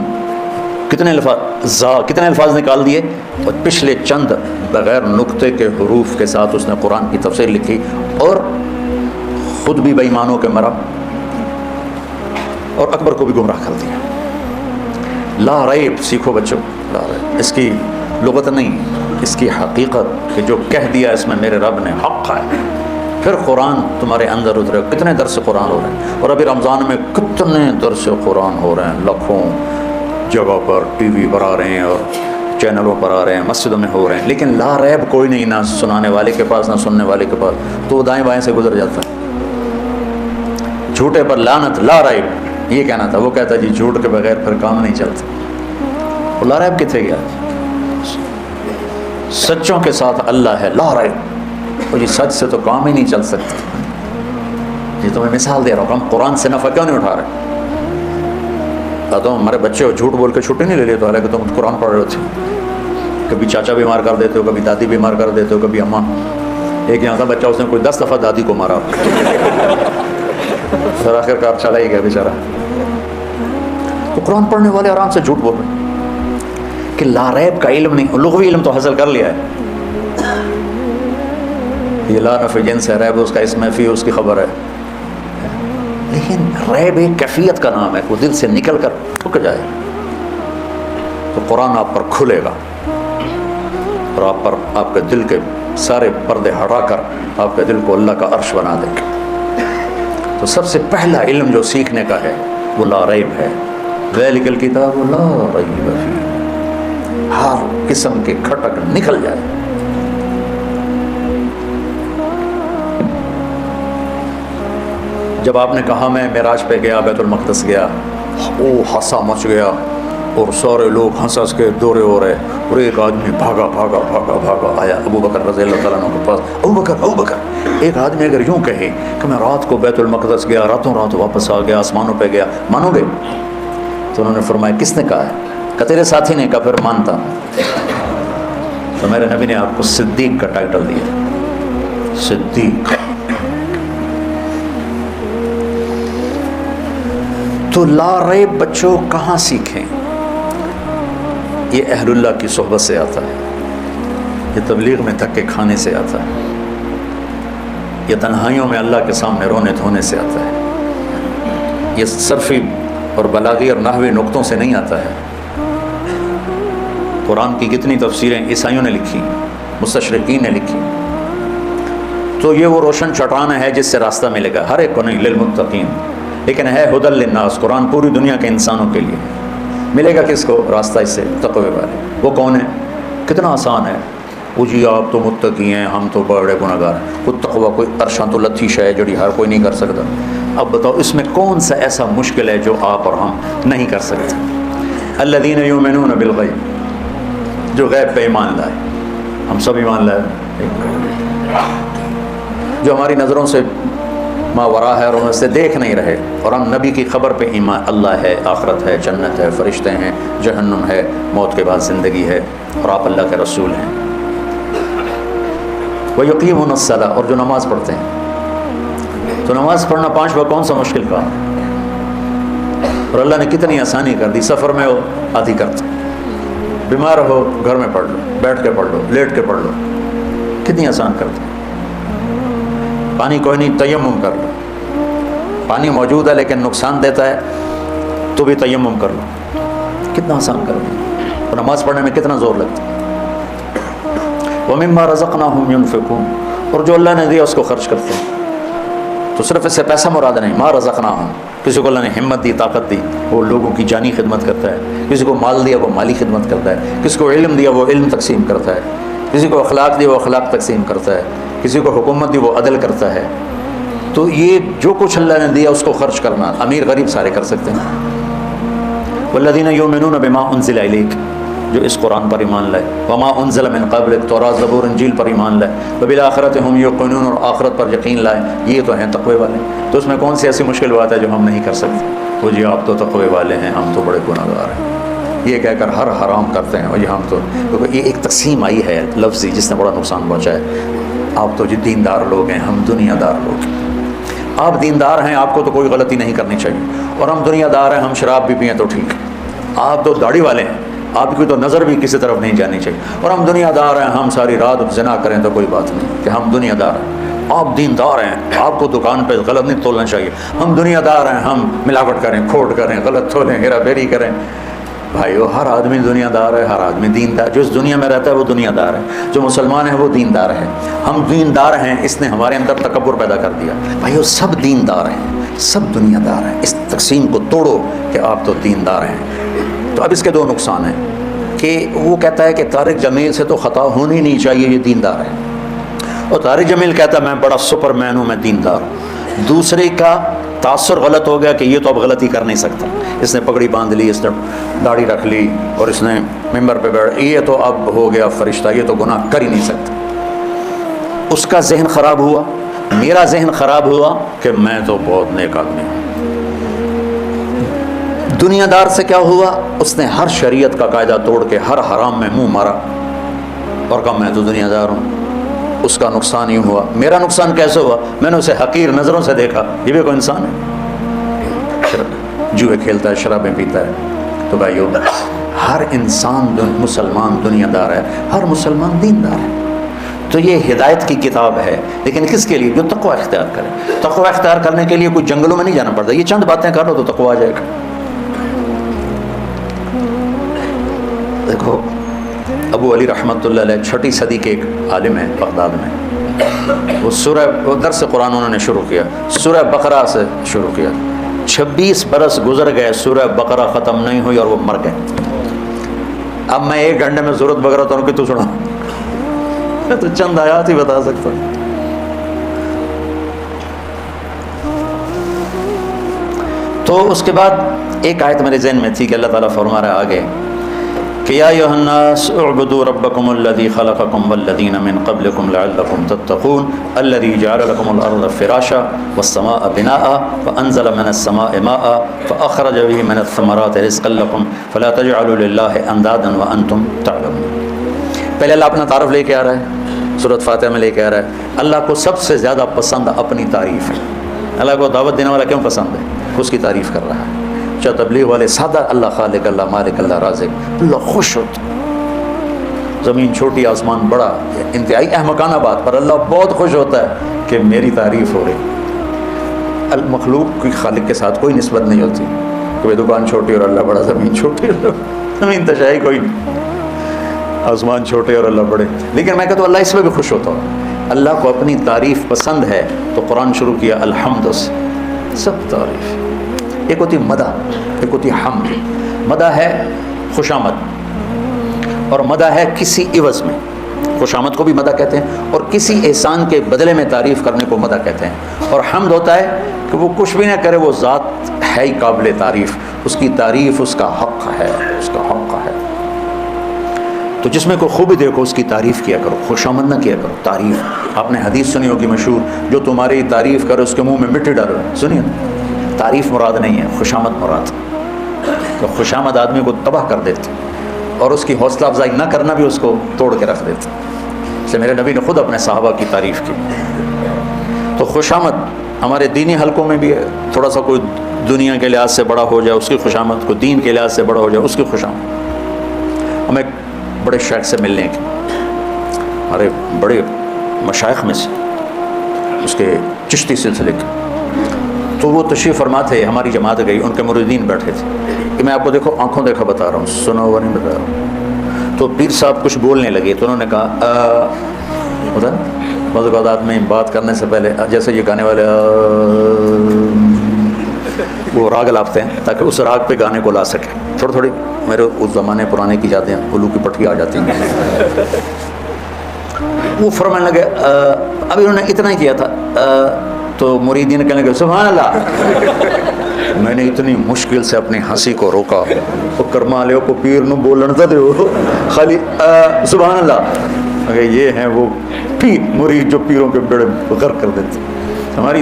کتنے الفاظ نکال دیے، اور پچھلے چند بغیر نقطے کے حروف کے ساتھ اس نے قرآن کی تفسیر لکھی، اور خود بھی بے ایمان ہو کے مرا، اور اکبر کو بھی گمراہ کر دیا۔ لا ریب سیکھو بچوں، لا ریب اس کی لغت نہیں، اس کی حقیقت، کہ جو کہہ دیا اس میں میرے رب نے حق ہے، پھر قرآن تمہارے اندر اترے۔ کتنے درس قرآن ہو رہے ہیں، اور ابھی رمضان میں کتنے درس قرآن ہو رہے ہیں، لاکھوں جگہ پر ٹی وی پر آ رہے ہیں، اور چینلوں پر آ رہے ہیں، مسجدوں میں ہو رہے ہیں، لیکن لا ریب کوئی نہیں، نہ سنانے والے کے پاس نہ سننے والے کے پاس، تو وہ دائیں بائیں سے گزر جاتا ہے۔ جھوٹے پر لعنت، لا ریب یہ کہنا تھا، وہ کہتا جی جھوٹ کے بغیر پھر کام نہیں چلتا۔ وہ لا ریب کتنے گیا؟ سچوں کے ساتھ اللہ ہے، لا ریب۔ اور یہ سچ سے تو کام ہی نہیں چل سکتا۔ یہ تو میں مثال دے رہا ہوں، ہم قرآن سے نفع کیوں نہیں اٹھا رہے؟ کہتا ہوں ہمارے بچے جھوٹ بول کے چھٹی نہیں لے لیے، تو حالانکہ تم قرآن پڑھ رہے ہوتے ہو، کبھی چاچا بیمار کر دیتے ہو، کبھی دادی بیمار کر دیتے ہو، کبھی اماں۔ ایک یہاں تھا بچہ، اس نے کوئی 10 دفعہ دادی کو مارا، پھر آخر کار چلا ہی گیا بیچارہ۔ تو قرآن پڑھنے والے آرام سے جھوٹ بول رہے ہیں کہ لا ریب کا علم نہیں، لغوی علم تو حاصل کر لیا ہے، یہ لا نفی جنس ہے، ریب اس کا اسم فی، اس کی خبر ہے، لیکن ریب ایک کیفیت کا نام ہے، وہ دل سے نکل کر ٹھک جائے تو قرآن آپ پر کھلے گا، اور آپ پر آپ کے دل کے سارے پردے ہٹا کر آپ کے دل کو اللہ کا عرش بنا دے گا۔ تو سب سے پہلا علم جو سیکھنے کا ہے وہ لا ریب ہے، ذالک الکتاب لا ریب فیہ، ہر قسم کے کھٹک نکل جائے۔ جب آپ نے کہا میں معراج پہ گیا، بیت المقدس گیا، او ہنسا مچ گیا، اور سارے لوگ ہنس ہنس کے دورے ہو رہے، اور ایک آدمی بھاگا بھاگا بھاگا بھاگا آیا ابو بکر رضی اللہ تعالیٰ عنہ کے پاس، ابو بکر۔ ایک آدمی اگر یوں کہے کہ میں رات کو بیت المقدس گیا، راتوں رات واپس آ گیا، آسمانوں پہ گیا، مانو گے؟ تو انہوں نے فرمایا کس نے کہا ہے؟ کہ تیرے ساتھی نے کہا، پھر مانتا۔ تو میرے نبی نے آپ کو صدیق کا ٹائٹل دیا، صدیق۔ تو لا ریب بچوں کہاں سیکھیں؟ یہ اہل اللہ کی صحبت سے آتا ہے، یہ تبلیغ میں دھکے کھانے سے آتا ہے، یہ تنہائیوں میں اللہ کے سامنے رونے دھونے سے آتا ہے، یہ صرفی اور بلاغی اور نحوی نقطوں سے نہیں آتا ہے۔ قرآن کی کتنی تفسیریں عیسائیوں نے لکھی، مستشرقین نے لکھی، تو یہ وہ روشن چٹان ہے جس سے راستہ ملے گا، ہر ایک کو نہیں، للمتقین، لیکن ہے ہدی للناس، قرآن پوری دنیا کے انسانوں کے لیے ملے گا۔ کس کو؟ راستہ اس سے تقوی والے۔ وہ کون ہے؟ کتنا آسان ہے، وہ جی آپ تو متقی ہیں، ہم تو بڑے گناہگار ہیں، کوئی تقوی کوئی عرشاں تو لتھی شے جڑی ہر کوئی نہیں کر سکتا۔ اب بتاؤ اس میں کون سا ایسا مشکل ہے جو آپ اور ہم نہیں کر سکتے؟ الذین یؤمنون بالغیب، جو غیب پہ ایمان لائے، ہم سب ایمان لائے، جو ہماری نظروں سے ماورا ہے اور ہم اسے دیکھ نہیں رہے، اور ہم نبی کی خبر پہ ایمان، اللہ ہے، آخرت ہے، جنت ہے، فرشتے ہیں، جہنم ہے، موت کے بعد زندگی ہے، اور آپ اللہ کے رسول ہیں۔ وَيُقِيمُونَ الصَّلَاةَ، اور جو نماز پڑھتے ہیں، تو نماز پڑھنا 5 وقت کون سا مشکل کام ہے؟ اور اللہ نے کتنی آسانی کر دی، سفر میں ہو آدھی کرتے، بیمار ہو گھر میں پڑھ لو، بیٹھ کے پڑھ لو، لیٹ کے پڑھ لو، کتنی آسان کرتے ہیں۔ پانی کوئی نہیں، تیمم کر لو، پانی موجود ہے لیکن نقصان دیتا ہے تو بھی تیمم کر لو، کتنا آسان کر لو۔ اور نماز پڑھنے میں کتنا زور لگتا ہے۔ وَمِمَّا رَزَقْنَاهُمْ يُنْفِقُونَ، اور جو اللہ نے دیا اس کو خرچ کرتے ہیں۔ تو صرف اس سے پیسہ مراد نہیں، ما رزقناہم، کسی کو اللہ نے ہمت دی، طاقت دی، وہ لوگوں کی جانی خدمت کرتا ہے، کسی کو مال دیا وہ مالی خدمت کرتا ہے، کسی کو علم دیا وہ علم تقسیم کرتا ہے، کسی کو اخلاق دی وہ اخلاق تقسیم کرتا ہے، کسی کو حکومت دی وہ عدل کرتا ہے۔ تو یہ جو کچھ اللہ نے دیا اس کو خرچ کرنا، امیر غریب سارے کر سکتے ہیں۔ والذین یؤمنون بما انزل الیک، جو اس قرآن پر ایمان لائے، وما انزل من قبلک، تورات زبور انجیل پر ایمان لائے، وبالآخرۃ ہم یوقنون، اور آخرت پر یقین لائے، یہ تو ہیں تقوی والے۔ تو اس میں کون سی ایسی مشکل بات ہے جو ہم نہیں کر سکتے؟ وہ جی آپ تو تقوی والے ہیں، ہم تو بڑے گناہگار ہیں، یہ کہہ کر ہر حرام کرتے ہیں، وہی ہم تو، کیونکہ یہ ایک تقسیم آئی ہے لفظی جس نے بڑا نقصان پہنچا ہے۔ آپ تو جی دیندار لوگ ہیں، ہم دنیا دار لوگ ہیں۔ آپ دیندار ہیں، آپ کو تو کوئی غلطی نہیں کرنی چاہیے، اور ہم دنیا دار ہیں، ہم شراب بھی پئیں تو ٹھیک ہے۔ آپ تو داڑھی والے ہیں، آپ کی تو نظر بھی کسی طرف نہیں جانی چاہیے، اور ہم دنیا دار ہیں، ہم ساری رات زنا کریں تو کوئی بات نہیں کہ ہم دنیا دار ہیں۔ آپ دیندار ہیں، آپ کو دکان پہ غلط نہیں تولنا چاہیے، ہم دنیا دار ہیں، ہم ملاوٹ کریں، کھوٹ کریں، غلط تولیں، ہیرا پھیری کریں۔ بھائیو، ہر آدمی دنیا دار ہے، ہر آدمی دیندار، جو اس دنیا میں رہتا ہے وہ دنیا دار ہے، جو مسلمان ہے وہ دیندار ہے۔ ہم دیندار ہیں، اس نے ہمارے اندر تکبر پیدا کر دیا۔ بھائیو سب دیندار ہیں، سب دنیا دار ہیں، اس تقسیم کو توڑو کہ آپ تو دیندار ہیں۔ تو اب اس کے 2 نقصان ہیں کہ وہ کہتا ہے کہ طارق جمیل سے تو خطا ہونی نہیں چاہیے، یہ دیندار ہے، اور طارق جمیل کہتا ہے میں بڑا سپر مین ہوں، میں دیندار ہوں۔ دوسرے کا تاثر غلط ہو گیا کہ یہ تو اب غلطی کر نہیں سکتا، اس نے پگڑی باندھ لی، اس نے داڑھی رکھ لی، اور اس نے ممبر پہ بیٹھ، یہ تو اب ہو گیا فرشتہ، یہ تو گناہ کر ہی نہیں سکتا۔ اس کا ذہن خراب ہوا، میرا ذہن خراب ہوا کہ میں تو بہت نیک آدمی ہوں۔ دنیا دار سے کیا ہوا؟ اس نے ہر شریعت کا قاعدہ توڑ کے ہر حرام میں منہ مارا اور کہا میں تو دنیا دار ہوں۔ اس کا نقصان یوں ہوا۔ میرا نقصان کیسے ہوا؟ میں نے اسے حقیر نظروں سے دیکھا، یہ بھی کوئی انسان ہے، جوئے کھیلتا ہے، شرابیں پیتا ہے۔ تو بھائیو، ہر انسان مسلمان دنیا دار ہے، ہر مسلمان دیندار ہے۔ تو یہ ہدایت کی کتاب ہے، لیکن کس کے لیے؟ جو تقوی اختیار کرے۔ تقوی اختیار کرنے کے لیے کوئی جنگلوں میں نہیں جانا پڑتا، یہ چند باتیں کر لو تو تقوی آ جائے گا۔ دیکھو ابو علی رحمۃ اللہ علیہ 6 صدی کے ایک عالم ہیں بغداد میں، وہ درس قرآن انہوں نے شروع کیا، سورہ بقرہ سے شروع کیا، 26 برس گزر گئے، سورہ بقرہ ختم نہیں ہوئی اور وہ مر گئے۔ اب میں 1 گھنٹے میں ضرورت بقرہ تو ان کی تو سنا، میں تو چند آیات ہی بتا سکتا ہوں۔ تو اس کے بعد ایک آیت میرے ذہن میں تھی کہ اللہ تعالیٰ فرما رہا ہے آگے کہ یا ایھا الناس اعبدوا ربکم الذی خلقکم والذین من قبلکم لعلکم تتقون الذی جعل لکم الارض فراشا والسماء بناء وانزل من السماء ماء فاخرج به من الثمرات رزقا لکم فلا تجعلوا للہ اندادا وانتم تعلمون۔ پہلے اللہ اپنا تعارف لے کے آ رہا ہے، سورۃ فاتحہ میں لے کے آ رہا ہے اللہ کو سب سے زیادہ پسند اپنی تعریف ہے۔ اللہ کو دعوت دینے والا کیوں پسند ہے؟ اس کی تعریف کر رہا ہے۔ چاہے تبلیغ والے سادہ اللہ خالق، اللہ مالک، اللہ رازق، اللہ خوش ہوتا ہے۔ زمین چھوٹی آسمان بڑا، انتہائی احمقانہ بات، پر اللہ بہت خوش ہوتا ہے کہ میری تعریف ہو رہی۔ المخلوق کی خالق کے ساتھ کوئی نسبت نہیں ہوتی، کوئی دکان چھوٹی اور اللہ بڑا، زمین چھوٹی اور زمین تشائی کوئی نہیں، آسمان چھوٹے اور اللہ بڑے۔ لیکن میں کہتا ہوں اللہ اس میں بھی خوش ہوتا ہوں، اللہ کو اپنی تعریف پسند ہے تو قرآن شروع کیا الحمد سے، سب تعریف۔ ایک ہوتی مدح، ایک ہوتی حمد۔ مدح ہے خوش آمد، اور مدح ہے کسی عوض میں۔ خوش آمد کو بھی مدح کہتے ہیں، اور کسی احسان کے بدلے میں تعریف کرنے کو مدح کہتے ہیں۔ اور حمد ہوتا ہے کہ وہ کچھ بھی نہ کرے، وہ ذات ہے ہی قابل تعریف، اس کی تعریف اس کا حق ہے، اس کا حق ہے۔ تو جس میں کوئی خوبی دیکھو اس کی تعریف کیا کرو، خوش آمد نہ کیا کرو، تعریف۔ آپ نے حدیث سنی ہوگی مشہور، جو تمہاری تعریف کرے اس کے منہ میں مٹی ڈالو، سنیے نا؟ تعریف مراد نہیں ہے، خوش آمد مراد۔ تو خوش آمد آدمی کو تباہ کر دیتی، اور اس کی حوصلہ افزائی نہ کرنا بھی اس کو توڑ کے رکھ دیتا۔ اس لیے میرے نبی نے خود اپنے صحابہ کی تعریف کی۔ تو خوش آمد ہمارے دینی حلقوں میں بھی ہے، تھوڑا سا کوئی دنیا کے لحاظ سے بڑا ہو جائے اس کی خوش آمد، کوئی دین کے لحاظ سے بڑا ہو جائے اس کی خوش آمد۔ ہمیں بڑے شیخ سے ملنے کی، ہمارے بڑے مشائخ میں سے، اس کے چشتی سلسلے کے، تو وہ تشریف فرما تھے، ہماری جماعت گئی، ان کے مریدین بیٹھے تھے کہ میں آپ کو دیکھو آنکھوں دیکھا بتا رہا ہوں، سنا ہوا نہیں بتا رہا ہوں۔ تو پیر صاحب کچھ بولنے لگے تو انہوں نے کہا ہوتا بعض اوقات آدمی بات کرنے سے پہلے جیسے یہ گانے والے وہ راگ لاپتے ہیں تاکہ اس راگ پہ گانے کو لا سکے، تھوڑی تھوڑی میرے اس زمانے پرانے کی جاتے ہیں، الو کی پٹھی آ جاتی ہیں۔ وہ فرمانے لگے ابھی انہوں نے اتنا ہی کیا تھا، تو مریدین کہنے لگے سبحان اللہ۔ میں نے اتنی مشکل سے اپنی ہنسی کو روکا، وہ کرما لے کو پیر نو بولن تھا دے خالی سبحان اللہ۔ اگر یہ ہیں وہ پیر مرید جو پیروں کے بیڑے غرق کر دیتے۔ ہماری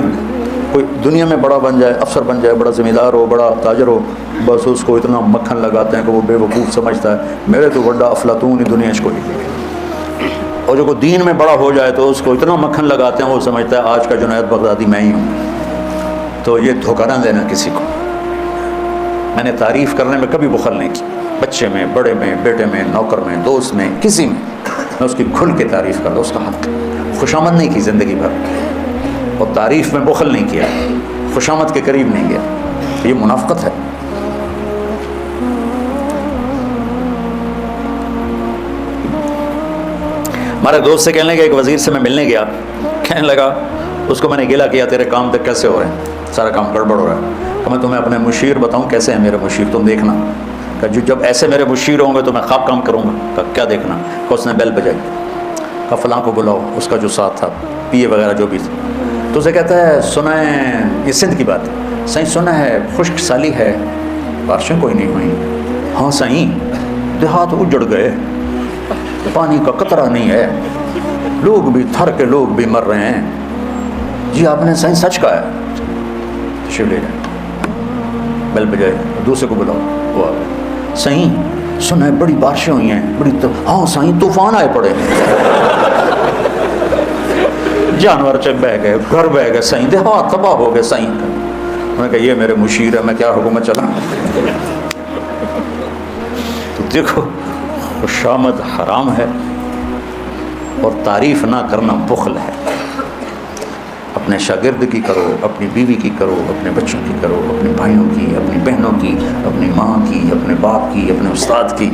کوئی دنیا میں بڑا بن جائے، افسر بن جائے، بڑا ذمہ دار ہو، بڑا تاجر ہو، بس اس کو اتنا مکھن لگاتے ہیں کہ وہ بے وقوف سمجھتا ہے میرے تو بڑا افلاطون ہی دنیا اس کو۔ اور جو کو دین میں بڑا ہو جائے تو اس کو اتنا مکھن لگاتے ہیں وہ سمجھتا ہے آج کا جنید بغدادی میں ہی ہوں۔ تو یہ دھوکہ نہ دینا کسی کو۔ میں نے تعریف کرنے میں کبھی بخل نہیں کی، بچے میں، بڑے میں، بیٹے میں، نوکر میں، دوست میں، کسی میں اس کی کھل کے تعریف کر دو، اس کا حق۔ خوشامد نہیں کی زندگی بھر، اور تعریف میں بخل نہیں کیا، خوشامد کے قریب نہیں گیا، یہ منافقت ہے۔ ہمارے دوست سے کہنے لگا، ایک وزیر سے میں ملنے گیا، کہنے لگا اس کو میں نے گلا کیا تیرے کام تک کیسے ہو رہے ہیں، سارا کام گڑبڑ ہو رہا ہے، تو میں تمہیں اپنے مشیر بتاؤں کیسے ہیں میرے مشیر، تم دیکھنا کہ جب ایسے میرے مشیر ہوں گے تو میں خواب کام کروں گا۔ کہ کیا دیکھنا؟ کہ اس نے بیل بجائی، کہ فلاں کو بلاؤ، اس کا جو ساتھ تھا پی اے وغیرہ جو بھی تھا، تو اسے کہتا ہے سنا ہے یہ سندھ کی بات ہے سائیں، سنا ہے خشک سالی ہے، بارشیں کوئی نہیں ہوئیں۔ ہاں سائیں، دیہات اجڑ گئے، پانی کا قطرہ نہیں ہے، لوگ بھی تھر کے لوگ بھی مر رہے ہیں۔ جی آپ نے سائیں سچ کہا ہے، شیو لے جائے، بیل بجائے، دوسرے کو بلاؤ، وہ سائیں سنا ہے بڑی بارشیں ہوئی ہیں، بڑی ہاں سائیں طوفان آئے پڑے، جانور چب بہ گئے، گھر بہ گئے، سائیں دیہات تباہ ہو گئے سائیں۔ انہوں نے کہا یہ میرے مشیر ہے، میں کیا حکومت چلا۔ تو دیکھو خوشامد حرام ہے اور تعریف نہ کرنا بخل ہے۔ اپنے شاگرد کی کرو، اپنی بیوی کی کرو، اپنے بچوں کی کرو، اپنے بھائیوں کی، اپنی بہنوں کی، اپنی ماں کی، اپنے باپ کی، اپنے استاد کی،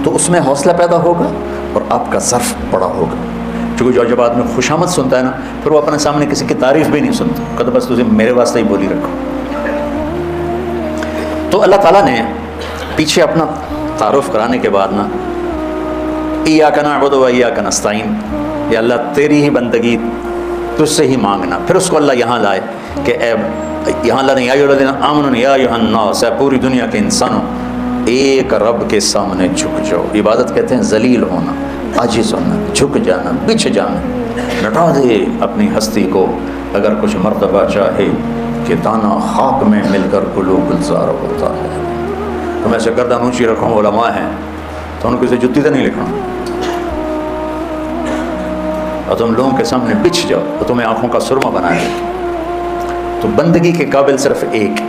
تو اس میں حوصلہ پیدا ہوگا اور آپ کا ظرف بڑا ہوگا۔ چونکہ جب آدمی خوشامد سنتا ہے نا، پھر وہ اپنے سامنے کسی کی تعریف بھی نہیں سنتا، کہتا بس تجھے میرے واسطے ہی بولی رکھو۔ تو اللہ تعالیٰ نے پیچھے اپنا تعارف کرانے کے بعد نا ایاک نعبد و ایاک نستعین، یا اللہ تیری ہی بندگی تجھ سے ہی مانگنا، پھر اس کو اللہ یہاں لائے کہ اے یہاں اللہ نے یا ایھا الذین آمنوا یا ایھا الناس، اے پوری دنیا کے انسانوں ایک رب کے سامنے جھک جاؤ۔ عبادت کہتے ہیں ذلیل ہونا، عاجز ہونا، جھک جانا، بچھ جانا، لٹا دے اپنی ہستی کو، اگر کچھ مرتبہ چاہے کہ دانا خاک میں مل کر گلو گلزار ہوتا ہے۔ تو میں سے گردن اونچی رکھوں، علماء ہیں تو ان کو اسے جتی تو نہیں لکھنا، اور تم لوگوں کے سامنے بچھ جاؤ تو تمہیں آنکھوں کا سرما بنا دے۔ تو بندگی کے قابل صرف ایک ہے۔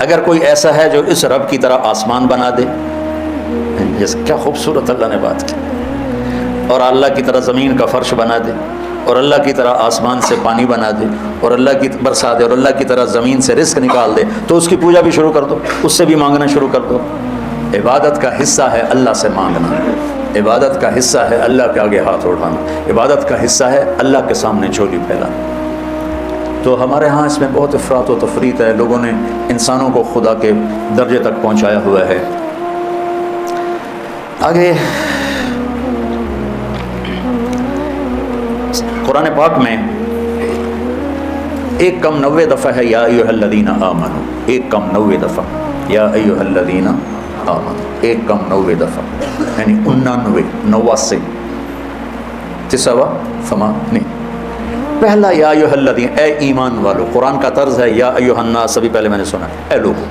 اگر کوئی ایسا ہے جو اس رب کی طرح آسمان بنا دے، جیسے کیا خوبصورت اللہ نے بات کی، اور اللہ کی طرح زمین کا فرش بنا دے، اور اللہ کی طرح آسمان سے پانی بنا دے، اور اللہ کی برسا دے، اور اللہ کی طرح زمین سے رزق نکال دے، تو اس کی پوجا بھی شروع کر دو، اس سے بھی مانگنا شروع کر دو۔ عبادت کا حصہ ہے اللہ سے مانگنا، عبادت کا حصہ ہے اللہ کے آگے ہاتھ اٹھانا، عبادت کا حصہ ہے اللہ کے سامنے جھولی پھیلانا۔ تو ہمارے ہاں اس میں بہت افراط و تفریط ہے، لوگوں نے انسانوں کو خدا کے درجے تک پہنچایا ہوا ہے۔ آگے قرآن پاک میں 1 کم 90 دفعہ ہے یا ایھا الذین آمنو، 1 کم 90 دفعہ یا ایھا الذین آمنو، 1 کم 90 دفعہ، یعنی 89 89 تسوا فمانی۔ پہلا یا ایھا الذین، اے ایمان والو، قرآن کا طرز ہے یا ایھا الناس، سبھی پہلے میں نے سنا، اے لوگو،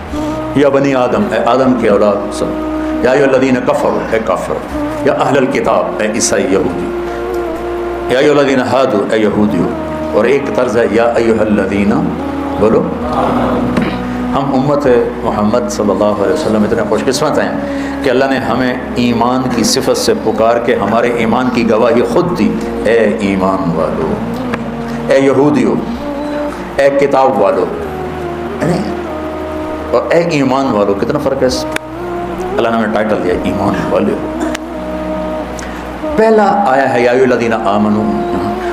یا بنی آدم، اے آدم کے اولاد سب، یا ایھا الذین کفروا، اے کافر، یا اہل الکتاب، اے عیسائی یہودی، یا ایھا الذین ہادوا، اے یہودیو، اور ایک طرز ہے یا ایھا الذین، بولو۔ ہم امت محمد صلی اللہ علیہ وسلم اتنے خوش قسمت ہیں کہ اللہ نے ہمیں ایمان کی صفت سے پکار کے ہمارے ایمان کی گواہی خود دی۔ اے ایمان والو، اے یہودیو، اے کتاب والو، اور اے ایمان والو، کتنا فرق ہے؟ اللہ نے ہمیں ٹائٹل دیا ایمان والو۔ پہلا آیا ہے یا ایھا الذین آمنو،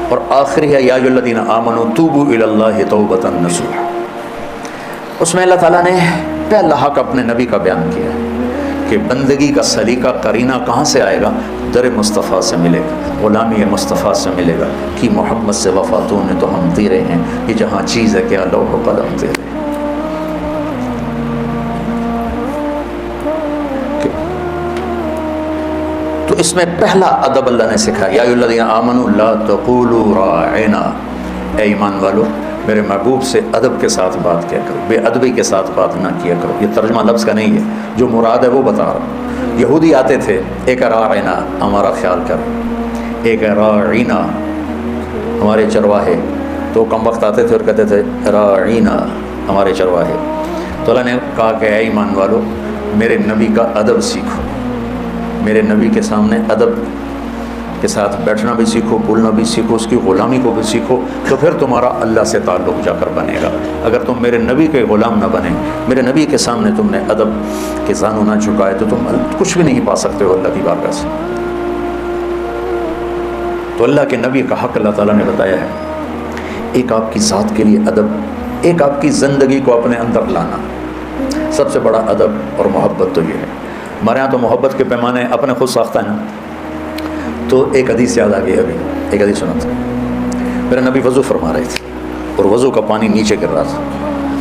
اور آخری ہے یا ایھا الذین آمنو توبوا الی اللہ توبۃ نصوحا۔ اس میں اللہ تعالیٰ نے پہلا حق اپنے نبی کا بیان کیا ہے کہ بندگی کا سلیقہ قرینہ کہاں سے آئے گا؟ در مصطفیٰ سے ملے گا، غلامی مصطفیٰ سے ملے گا کہ محمد سے وفاتوں نے تو ہم تیرے ہیں، یہ جہاں چیز ہے کیا لوح و قلم تیرے۔ تو اس میں پہلا ادب اللہ نے سکھایا یا ایھا الذین آمنوا لا تقولوا راعنا، اے ایمان والو میرے محبوب سے ادب کے ساتھ بات کیا کرو، بے ادبی کے ساتھ بات نہ کیا کرو۔ یہ ترجمہ لفظ کا نہیں ہے، جو مراد ہے وہ بتا رہا ہوں۔ یہودی آتے تھے، ایک راعنا ہمارا خیال کر، ایک راعینا ہمارے چرواہے، تو کم وقت آتے تھے اور کہتے تھے راعینا ہمارے چرواہے۔ تو اللہ نے کہا کہ اے ایمان والو میرے نبی کا ادب سیکھو، میرے نبی کے سامنے ادب کے ساتھ بیٹھنا بھی سیکھو، بولنا بھی سیکھو، اس کی غلامی کو بھی سیکھو، تو پھر تمہارا اللہ سے تعلق جا کر بنے گا۔ اگر تم میرے نبی کے غلام نہ بنے، میرے نبی کے سامنے تم نے ادب کے زانو نہ جھکائے، تو تم کچھ بھی نہیں پا سکتے ہو اللہ کی بارگاہ سے۔ تو اللہ کے نبی کا حق اللہ تعالیٰ نے بتایا ہے، ایک آپ کی ذات کے لیے ادب، ایک آپ کی زندگی کو اپنے اندر لانا، سب سے بڑا ادب اور محبت تو یہ ہے۔ ہمارے یہاں تو محبت کے پیمانے اپنے خود ساختہ ہیں نا۔ تو ایک حدیث یاد آ گئی، ابھی ایک حدیث سنا تھا، میرے نبی وضو فرما رہے تھے اور وضو کا پانی نیچے گر رہا تھا،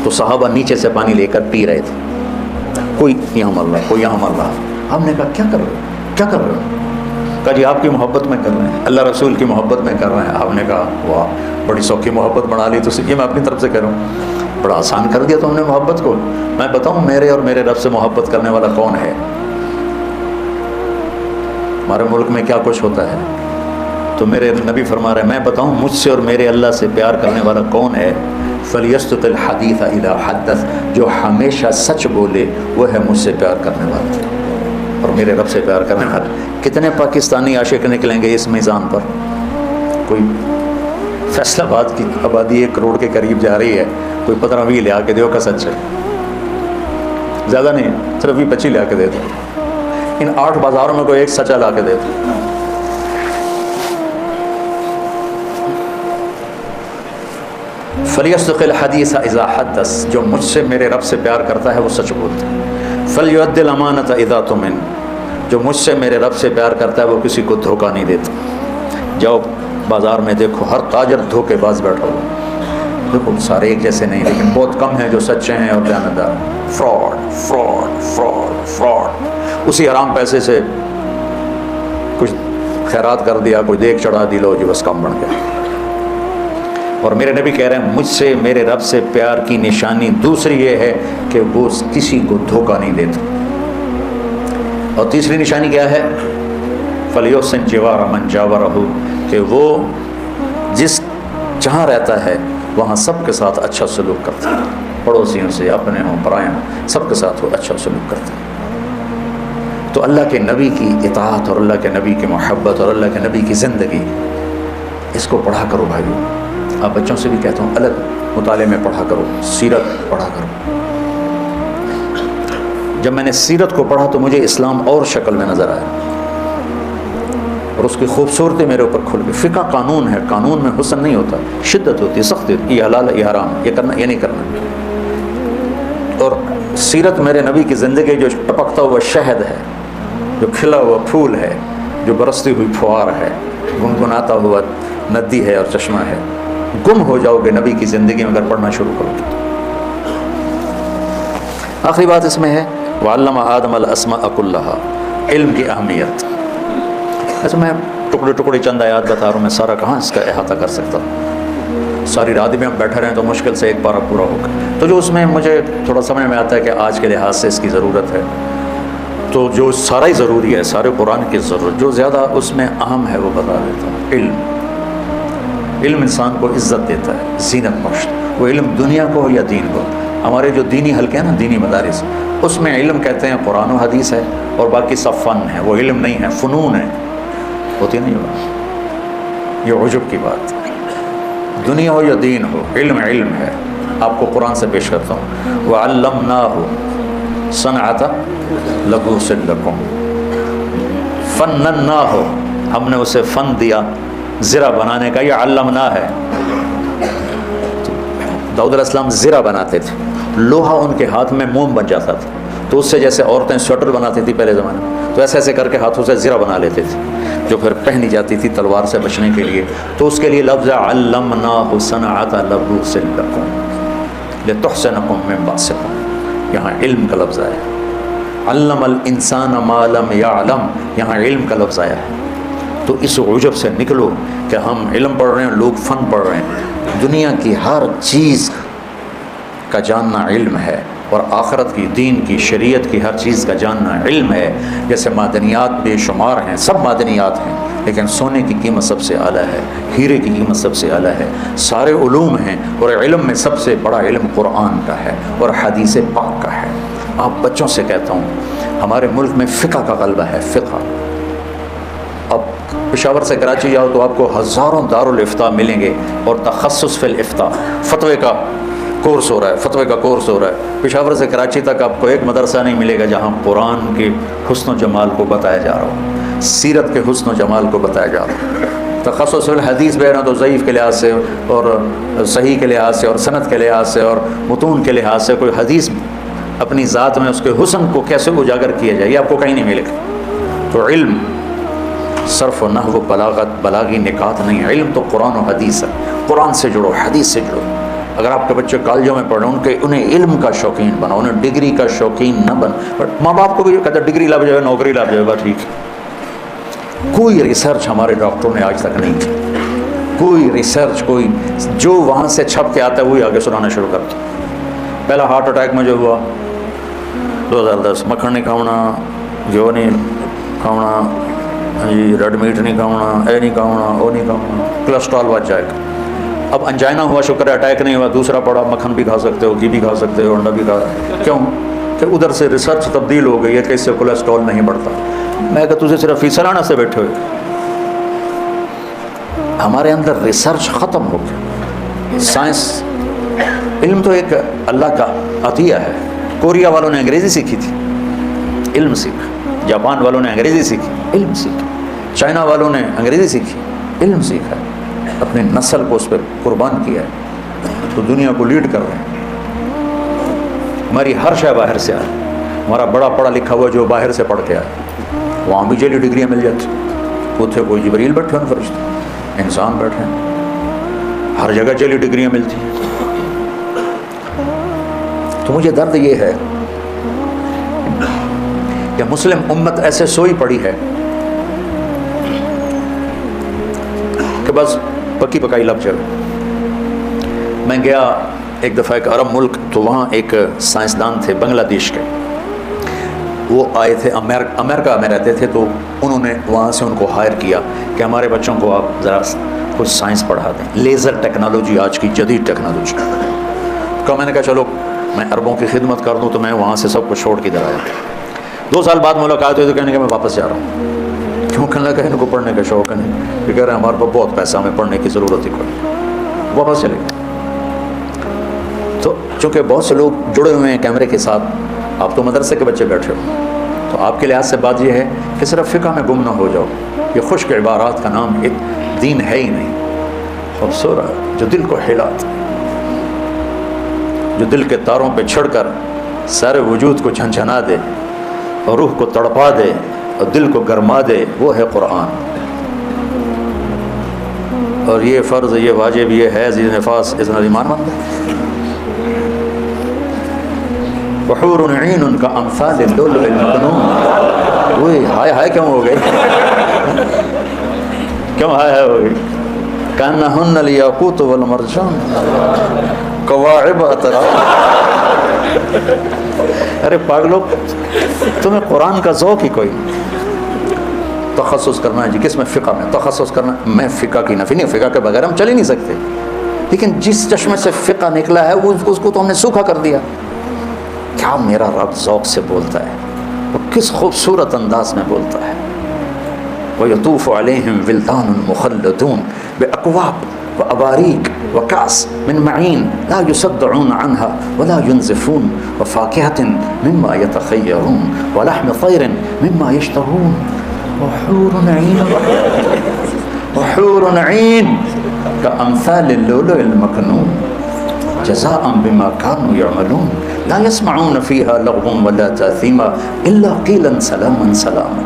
تو صحابہ نیچے سے پانی لے کر پی رہے تھے، کوئی یہاں مر رہا، کوئی یہاں مر رہا۔ ہم نے کہا کیا کر رہے ہو، کیا کر رہے ہو؟ کہا جی آپ کی محبت میں کر رہے ہیں، اللہ رسول کی محبت میں کر رہے ہیں۔ آپ نے کہا واہ بڑی سوکھی محبت بنا لی، تو یہ میں اپنی طرف سے کہہ رہا ہوں، بڑا آسان کر دیا تم نے محبت کو۔ میں بتاؤں میرے اور میرے رب سے محبت کرنے والا کون ہے؟ ہمارے ملک میں کیا کچھ ہوتا ہے، تو میرے نبی فرما رہے ہیں میں بتاؤں مجھ سے اور میرے اللہ سے پیار کرنے والا کون ہے؟ فَلْيَسْتُقِ الْحَدِيثَ إِذَا حَدَّثَ، جو ہمیشہ سچ بولے وہ ہے مجھ سے پیار کرنے والا اور میرے رب سے پیار کرنے والا۔ کتنے پاکستانی عاشق نکلیں گے اس میزان پر؟ کوئی فیصل آباد کی آبادی 1 کروڑ کے قریب جا رہی ہے، کوئی 15-20 لے آ کے دیو کا سچ ہے، زیادہ نہیں، صرف 20-25 لے آ کے دے دو۔ ان 8 بازاروں میں کوئی ایک سچا لا کے دے دو۔ فَلْيَصْدِقِ الْحَدِيثَ إِذَا حَدَّثَ، جو مجھ سے میرے رب سے پیار کرتا ہے وہ سچ بولتا ہے۔ فَلْيُؤَدِّ الْأَمَانَةَ إِذَا اؤْتُمِنَ، جو مجھ سے میرے رب سے پیار کرتا ہے وہ کسی کو دھوکہ نہیں دیتا۔ جاؤ بازار میں دیکھو، ہر تاجر دھوکے باز بیٹھا ہوا، دیکھو سارے ایک جیسے نہیں، لیکن بہت کم ہیں جو سچے ہیں اور دیانتدار۔ فراڈ فراڈ فراڈ فراڈ، اسی حرام پیسے سے کچھ خیرات کر دیا، کوئی دیکھ چڑھا دی، لو جی بس کام بن گیا۔ اور میرے نبی کہہ رہے ہیں مجھ سے میرے رب سے پیار کی نشانی دوسری یہ ہے کہ وہ کسی کو دھوکہ نہیں دیتا۔ اور تیسری نشانی کیا ہے؟ فَلْيُحْسِنْ جِوَارَ مَنْ جَاوَرَهُ، کہ وہ جس جہاں رہتا ہے وہاں سب کے ساتھ اچھا سلوک کرتا ہے، پڑوسیوں سے، اپنے ہوں پرائے ہوں، سب کے ساتھ وہ اچھا سلوک کرتا ہے۔ تو اللہ کے نبی کی اطاعت اور اللہ کے نبی کی محبت اور اللہ کے نبی کی زندگی، اس کو پڑھا کرو بھائیو۔ آپ بچوں سے بھی کہتا ہوں الگ مطالعے میں پڑھا کرو، سیرت پڑھا کرو۔ جب میں نے سیرت کو پڑھا تو مجھے اسلام اور شکل میں نظر آیا اور اس کی خوبصورتی میرے اوپر کھل گئی۔ فقہ قانون ہے، قانون میں حسن نہیں ہوتا، شدت ہوتی ہے، سختی ہوتی ہے، یہ حلال ہے، یہ حرام، یہ کرنا، یہ نہیں کرنا۔ اور سیرت میرے نبی کی زندگی جو ٹپکتا ہوا شہد ہے، جو کھلا ہوا پھول ہے، جو برستی ہوئی پھوار ہے، گنگناتا ہوا ندی ہے اور چشمہ ہے۔ گم ہو جاؤ گے نبی کی زندگی میں اگر پڑھنا شروع کرو گے۔ آخری بات اس میں ہے وَعَلَّمَ آدَمَ الْأَسْمَاءَ كُلَّهَا، علم کی اہمیت۔ ایسے میں ٹکڑے ٹکڑے چند آیات بتا رہا ہوں، میں سارا کہاں اس کا احاطہ کر سکتا ہوں؟ ساری رات بھی ہم بیٹھے رہیں تو مشکل سے ایک پارہ پورا ہوگا۔ تو جو اس میں مجھے تھوڑا سمجھ میں آتا ہے کہ آج کے لحاظ سے اس کی ضرورت ہے، تو جو سارا ہی ضروری ہے، سارے قرآن کی ضرورت، جو زیادہ اس میں اہم ہے وہ بتا دیتا ہوں۔ علم انسان کو عزت دیتا ہے، زینت بخشتا ہے، وہ علم دنیا کو ہو یا دین کو۔ ہمارے جو دینی حلقے ہیں نا، دینی مدارس، اس میں علم کہتے ہیں قرآن و حدیث ہے اور باقی سب فن ہے، وہ علم نہیں ہے، فنون ہے، ہوتی نہیں ہوگا۔ یہ عجب کی بات ہے، دنیا ہو یا دین ہو، علم علم ہے۔ آپ کو قرآن سے پیش کرتا ہوں وَعَلَّمْنَاهُ صَنْعَةَ لَبُوسٍ لَكُمْ، فَنَّنَّاهُ، ہم نے اسے فن دیا زرہ بنانے کا، یہ علمنا ہے۔ داؤد علیہ السلام زرہ بناتے تھے، لوہا ان کے ہاتھ میں موم بن جاتا تھا، تو اس سے جیسے عورتیں سویٹر بناتی تھی پہلے زمانے میں، تو ایسے ایسے کر کے ہاتھوں سے زرہ بنا لیتے تھے، جو پھر پہنی جاتی تھی تلوار سے بچنے کے لیے۔ تو اس کے لیے لفظ علمناہ صنعۃ لبوس لکم لتحصنکم من بأسکم، یہاں علم کا لفظ آیا ہے۔ علم الانسان ما لم یعلم، یہاں علم کا لفظ آیا ہے۔ تو اس عجب سے نکلو کہ ہم علم پڑھ رہے ہیں، لوگ فن پڑھ رہے ہیں۔ دنیا کی ہر چیز کا جاننا علم ہے، اور آخرت کی، دین کی، شریعت کی ہر چیز کا جاننا علم ہے۔ جیسے معدنیات بے شمار ہیں، سب معدنیات ہیں، لیکن سونے کی قیمت سب سے اعلیٰ ہے، ہیرے کی قیمت سب سے اعلیٰ ہے، سارے علوم ہیں، اور علم میں سب سے بڑا علم قرآن کا ہے اور حدیث پاک کا ہے۔ آپ بچوں سے کہتا ہوں، ہمارے ملک میں فقہ کا غلبہ ہے، فقہ۔ اب پشاور سے کراچی جاؤ تو آپ کو ہزاروں دارالافتاء ملیں گے، اور تخصص فی الافتاء، فتوے کا کورس ہو رہا ہے، فتوے کا کورس ہو رہا ہے۔ پشاور سے کراچی تک آپ کو ایک مدرسہ نہیں ملے گا جہاں قرآن کے حسن و جمال کو بتایا جا رہا ہو، سیرت کے حسن و جمال کو بتایا جا رہا ہو۔ تخصص الحدیث بہنا تو ضعیف کے لحاظ سے اور صحیح کے لحاظ سے اور سند کے لحاظ سے اور متون کے لحاظ سے، کوئی حدیث اپنی ذات میں اس کے حسن کو کیسے اجاگر کیا جائے، یہ آپ کو کہیں نہیں ملے گا۔ تو علم صرف و نحو و بلاغت، بلاغی نکات نہیں ہے، علم تو قرآن و حدیث ہے۔ قرآن سے جڑو، حدیث سے جڑو۔ اگر آپ کے بچے کالجوں میں پڑھ رہے ہیں، انہیں علم کا شوقین بناؤ، انہیں ڈگری کا شوقین نہ بن۔ ماں باپ کو بھی جو کہتا ہے ڈگری لگ جائے، نوکری لگ جائے، بس ٹھیک ہے۔ کوئی ریسرچ ہمارے ڈاکٹروں نے آج تک نہیں کی، کوئی ریسرچ، کوئی جو وہاں سے چھپ کے آتا ہے وہی آگے سنانا شروع کرتا۔ پہلا ہارٹ اٹیک میں جو ہوا 2010، مکھن نہیں کھاؤنا، گھیو نہیں کھاؤنا، جی ریڈ میٹ نہیں کھاؤنا، اے نہیں کھاؤنا، او نہیں کھاؤنا، کولیسٹرول بچ جائے گا۔ اب انجائنا ہوا، شکر ہے اٹیک نہیں ہوا، دوسرا پڑا مکھن بھی کھا سکتے ہو، گھی بھی کھا سکتے ہو، انڈا بھی کھا، کیوں کہ ادھر سے ریسرچ تبدیل ہو گئی ہے کہ اس سے کولیسٹرول نہیں بڑھتا۔ میں کہ تجھے صرف فیصلانہ سے بیٹھے ہوئے، ہمارے اندر ریسرچ ختم ہو گیا۔ سائنس، علم تو ایک اللہ کا عطیہ ہے۔ کوریا والوں نے انگریزی سیکھی تھی، علم سیکھا۔ جاپان والوں نے انگریزی سیکھی، علم سیکھا۔ چائنا والوں نے انگریزی سیکھی، علم سیکھا، اپنی نسل کو اس پہ قربان کیا ہے، تو دنیا کو لیڈ کر رہے ہیں۔ ہماری ہر شے باہر سے آئے، ہمارا بڑا پڑھا لکھا ہوا جو باہر سے پڑھ کے آئے، وہاں بھی جیلی ڈگریاں مل جاتی، اتنے کوئی جبریل بیٹھے ہیں، فرشتے انسان بیٹھے ہیں، ہر جگہ جیلی ڈگریاں ملتی ہیں۔ تو مجھے درد یہ ہے کہ مسلم امت ایسے سوئی پڑی ہے کہ بس پکی پکائی لگ جائے۔ میں گیا ایک دفعہ ایک عرب ملک، تو وہاں ایک سائنسدان تھے بنگلہ دیش کے، وہ آئے تھے امریکہ میں رہتے تھے، تو انہوں نے وہاں سے ان کو ہائر کیا کہ ہمارے بچوں کو آپ ذرا کچھ سائنس پڑھا دیں، لیزر ٹیکنالوجی آج کی جدید ٹیکنالوجی کا۔ میں نے کہا چلو میں عربوں کی خدمت کر دوں، تو میں وہاں سے سب کچھ چھوڑ کے ادھر آیا۔ 2 سال بعد ملاقات ہوئی تو کہنے کہ میں واپس جا رہا ہوں۔ کیوں؟ کہنے لگا ان کو پڑھنے کا شوق ہے نہیں، کہ کہہ رہے ہیں ہمارے پاس بہت پیسہ، ہمیں پڑھنے کی ضرورت ہی کوئی، واپس چلے گئے۔ تو چونکہ بہت سے لوگ جڑے ہوئے ہیں کیمرے کے ساتھ، آپ تو مدرسے کے بچے بیٹھے ہو، تو آپ کے لحاظ سے بات یہ ہے کہ صرف فقہ میں گم نہ ہو جاؤ۔ یہ خشک عبارات کا نام ایک دین ہے ہی نہیں، خوبصورت جو دل کو ہلاتا، جو دل کے تاروں پہ چھڑ کر سارے وجود کو جھنجھنا دے اور روح کو تڑپا دے اور دل کو گرما دے، وہ ہے قرآن۔ اور یہ فرض، یہ واجب، یہ ہے ذی نفاس، اس نے ایمان مند ہے۔ وحور عین کا امثال اللؤلؤ المكنون۔ وہی ہائے ہائے کیوں ہو گئی؟ کیوں ہائے ہائے ہو گئی؟ کأنہن الیاقوت والمرجان کواعب اتراب۔ ارے پاگلو، تمہیں قرآن کا ذوق ہی کوئی تخصص کرنا ہے جی، کس میں؟ فقہ میں تخصص کرنا ہے۔ میں فقہ کی نفی نہیں، فقہ کے بغیر ہم چل ہی نہیں سکتے، لیکن جس چشمے سے فقہ نکلا ہے اس کو تو ہم نے سوکھا کر دیا۔ کیا میرا رب ذوق سے بولتا ہے، وہ کس خوبصورت انداز میں بولتا ہے۔ وَيَطُوفُ عَلَيْهِمْ وِلْدَانٌ مُخَلَّدُونَ بِأَكْوَابٍ وَأَبَارِيقَ وَكَأْسٍ مِّن مَّعِينٍ لَا يُصَدَّعُونَ عَنْهَا وَلَا يُنزِفُونَ وَفَاكِهَةٍ مِّمَّا يَتَخَيَّرُونَ وَلَحْمِ طَيْرٍ مِّمَّا يَشْتَهُونَ وَحُورٌ عِينٌ كَأَمْثَالِ اللُّؤْلُؤِ الْمَكْنُونِ جَزَاءً بِمَا كَانُوا يَعْمَلُونَ لا يسمعون فيها لغوا ولا تأثيما إلا قيلا سلاما سلاما۔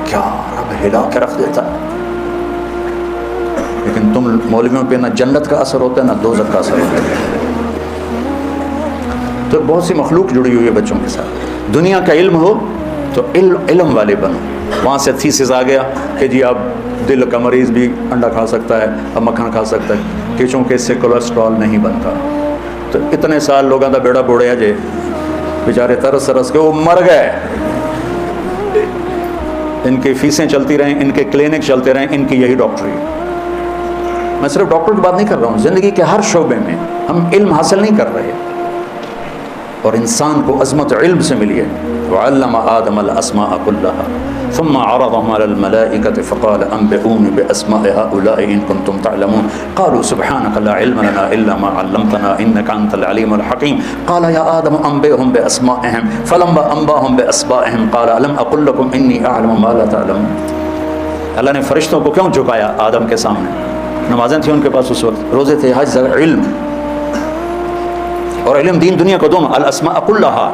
کیا رب ہلا کے رکھ دیتا ہے، لیکن تم مولویوں پہ نہ جنت کا اثر ہوتا ہے نہ دوزخ کا اثر ہوتا ہے۔ تو بہت سی مخلوق جڑی ہوئی ہے بچوں کے ساتھ۔ دنیا کا علم ہو تو علم والے بنو۔ وہاں سے تھیسس آ گیا کہ جی اب دل کا مریض بھی انڈا کھا سکتا ہے، اب مکھن کھا سکتا ہے، کہ چونکہ اس سے کولیسٹرول نہیں بنتا۔ تو اتنے سال لوگوں کا بیڑا بوڑیا جے، بیچارے ترس ترس کے وہ مر گئے۔ ان کی فیسیں چلتی رہیں، ان کے کلینک چلتے رہیں، ان کی یہی ڈاکٹری۔ میں صرف ڈاکٹر کی بات نہیں کر رہا ہوں، زندگی کے ہر شعبے میں ہم علم حاصل نہیں کر رہے، اور انسان کو عظمت علم سے ملی ہے۔ وعلم آدم الاسماء كلها ثم عرضهم على الملائكة فقال أنبئوني بأسماء هؤلاء إن كنتم تعلمون قالوا سبحانك لا علم لنا إلا ما علمتنا إنك أنت العليم الحكيم قال يا آدم أنبئهم بأسمائهم فلما أنبأهم بأسمائهم قال ألم أقل لكم إني أعلم ما لا تعلمون۔ اللہ نے فرشتوں کو کیوں جھکایا آدم کے سامنے؟ نمازیں تھیں ان کے پاس اس وقت، روزے تھے، حج، علم، اور علم دین دنیا کو دونوں، الاسماء كلها،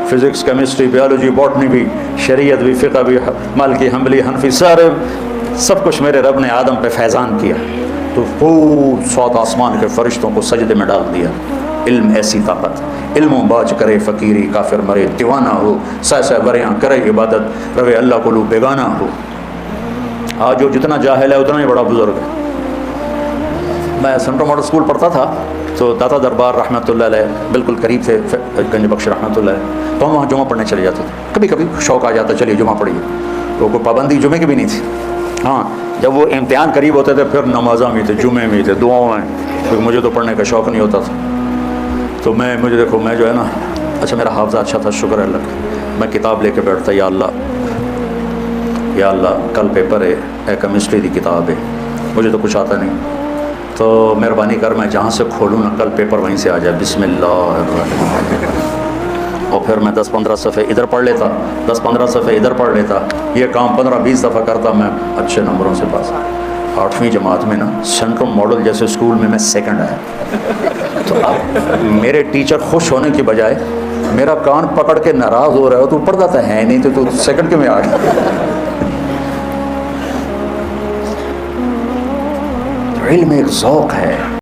فزکس، کیمسٹری، بیالوجی، باٹنی بھی، شریعت بھی، فقہ بھی، مالکی، حنبلی، حنفی، سارے سب کچھ میرے رب نے آدم پہ فیضان کیا، تو پور 7 آسمان کے فرشتوں کو سجدے میں ڈال دیا۔ علم ایسی طاقت، علم و باج کرے فقیری، کافر مرے دیوانہ ہو، سہ بریاں کرے عبادت، روے اللہ کو لو بیگانہ ہو۔ آج جو جتنا جاہل ہے اتنا ہی بڑا بزرگ ہے۔ میں سینٹرل ماڈل اسکول پڑھتا تھا، تو داتا دربار رحمۃ اللہ علیہ بالکل قریب تھے گنج بخش رحمۃ اللہ علیہ، تو ہم وہاں جمعہ پڑھنے چلے جاتے تھے۔ کبھی کبھی شوق آ جاتا چلیے جمعہ پڑھیے، تو کوئی پابندی جمعے کی بھی نہیں تھی۔ ہاں جب وہ امتحان قریب ہوتے تھے پھر نمازاں بھی تھے، جمعے میں تھے، دعاؤں میں، کیونکہ مجھے تو پڑھنے کا شوق نہیں ہوتا تھا۔ تو مجھے دیکھو، میں جو ہے نا، اچھا میرا حافظہ اچھا تھا، شکر ہے اللہ کا، میں کتاب لے کے بیٹھتا، یا اللہ کل پیپر ہے، کیمسٹری کی کتاب ہے، مجھے تو کچھ آتا نہیں، تو مہربانی کر میں جہاں سے کھولوں نا کل پیپر وہیں سے آ جائے، بسم اللہ الرحمن الرحیم۔ اور پھر میں 10-15 صفحے ادھر پڑھ لیتا، 10-15 صفحے ادھر پڑھ لیتا، یہ کام 15-20 دفعہ کرتا، میں اچھے نمبروں سے پاس۔ 8ویں جماعت میں نا سینٹرل ماڈل جیسے اسکول میں سیکنڈ آیا، تو اب میرے ٹیچر خوش ہونے کی بجائے میرا کان پکڑ کے ناراض ہو رہا ہو، تو پڑھتا تھا ہے نہیں تو سیکنڈ کے میں آ گیا۔ علم ایک ذوق ہے۔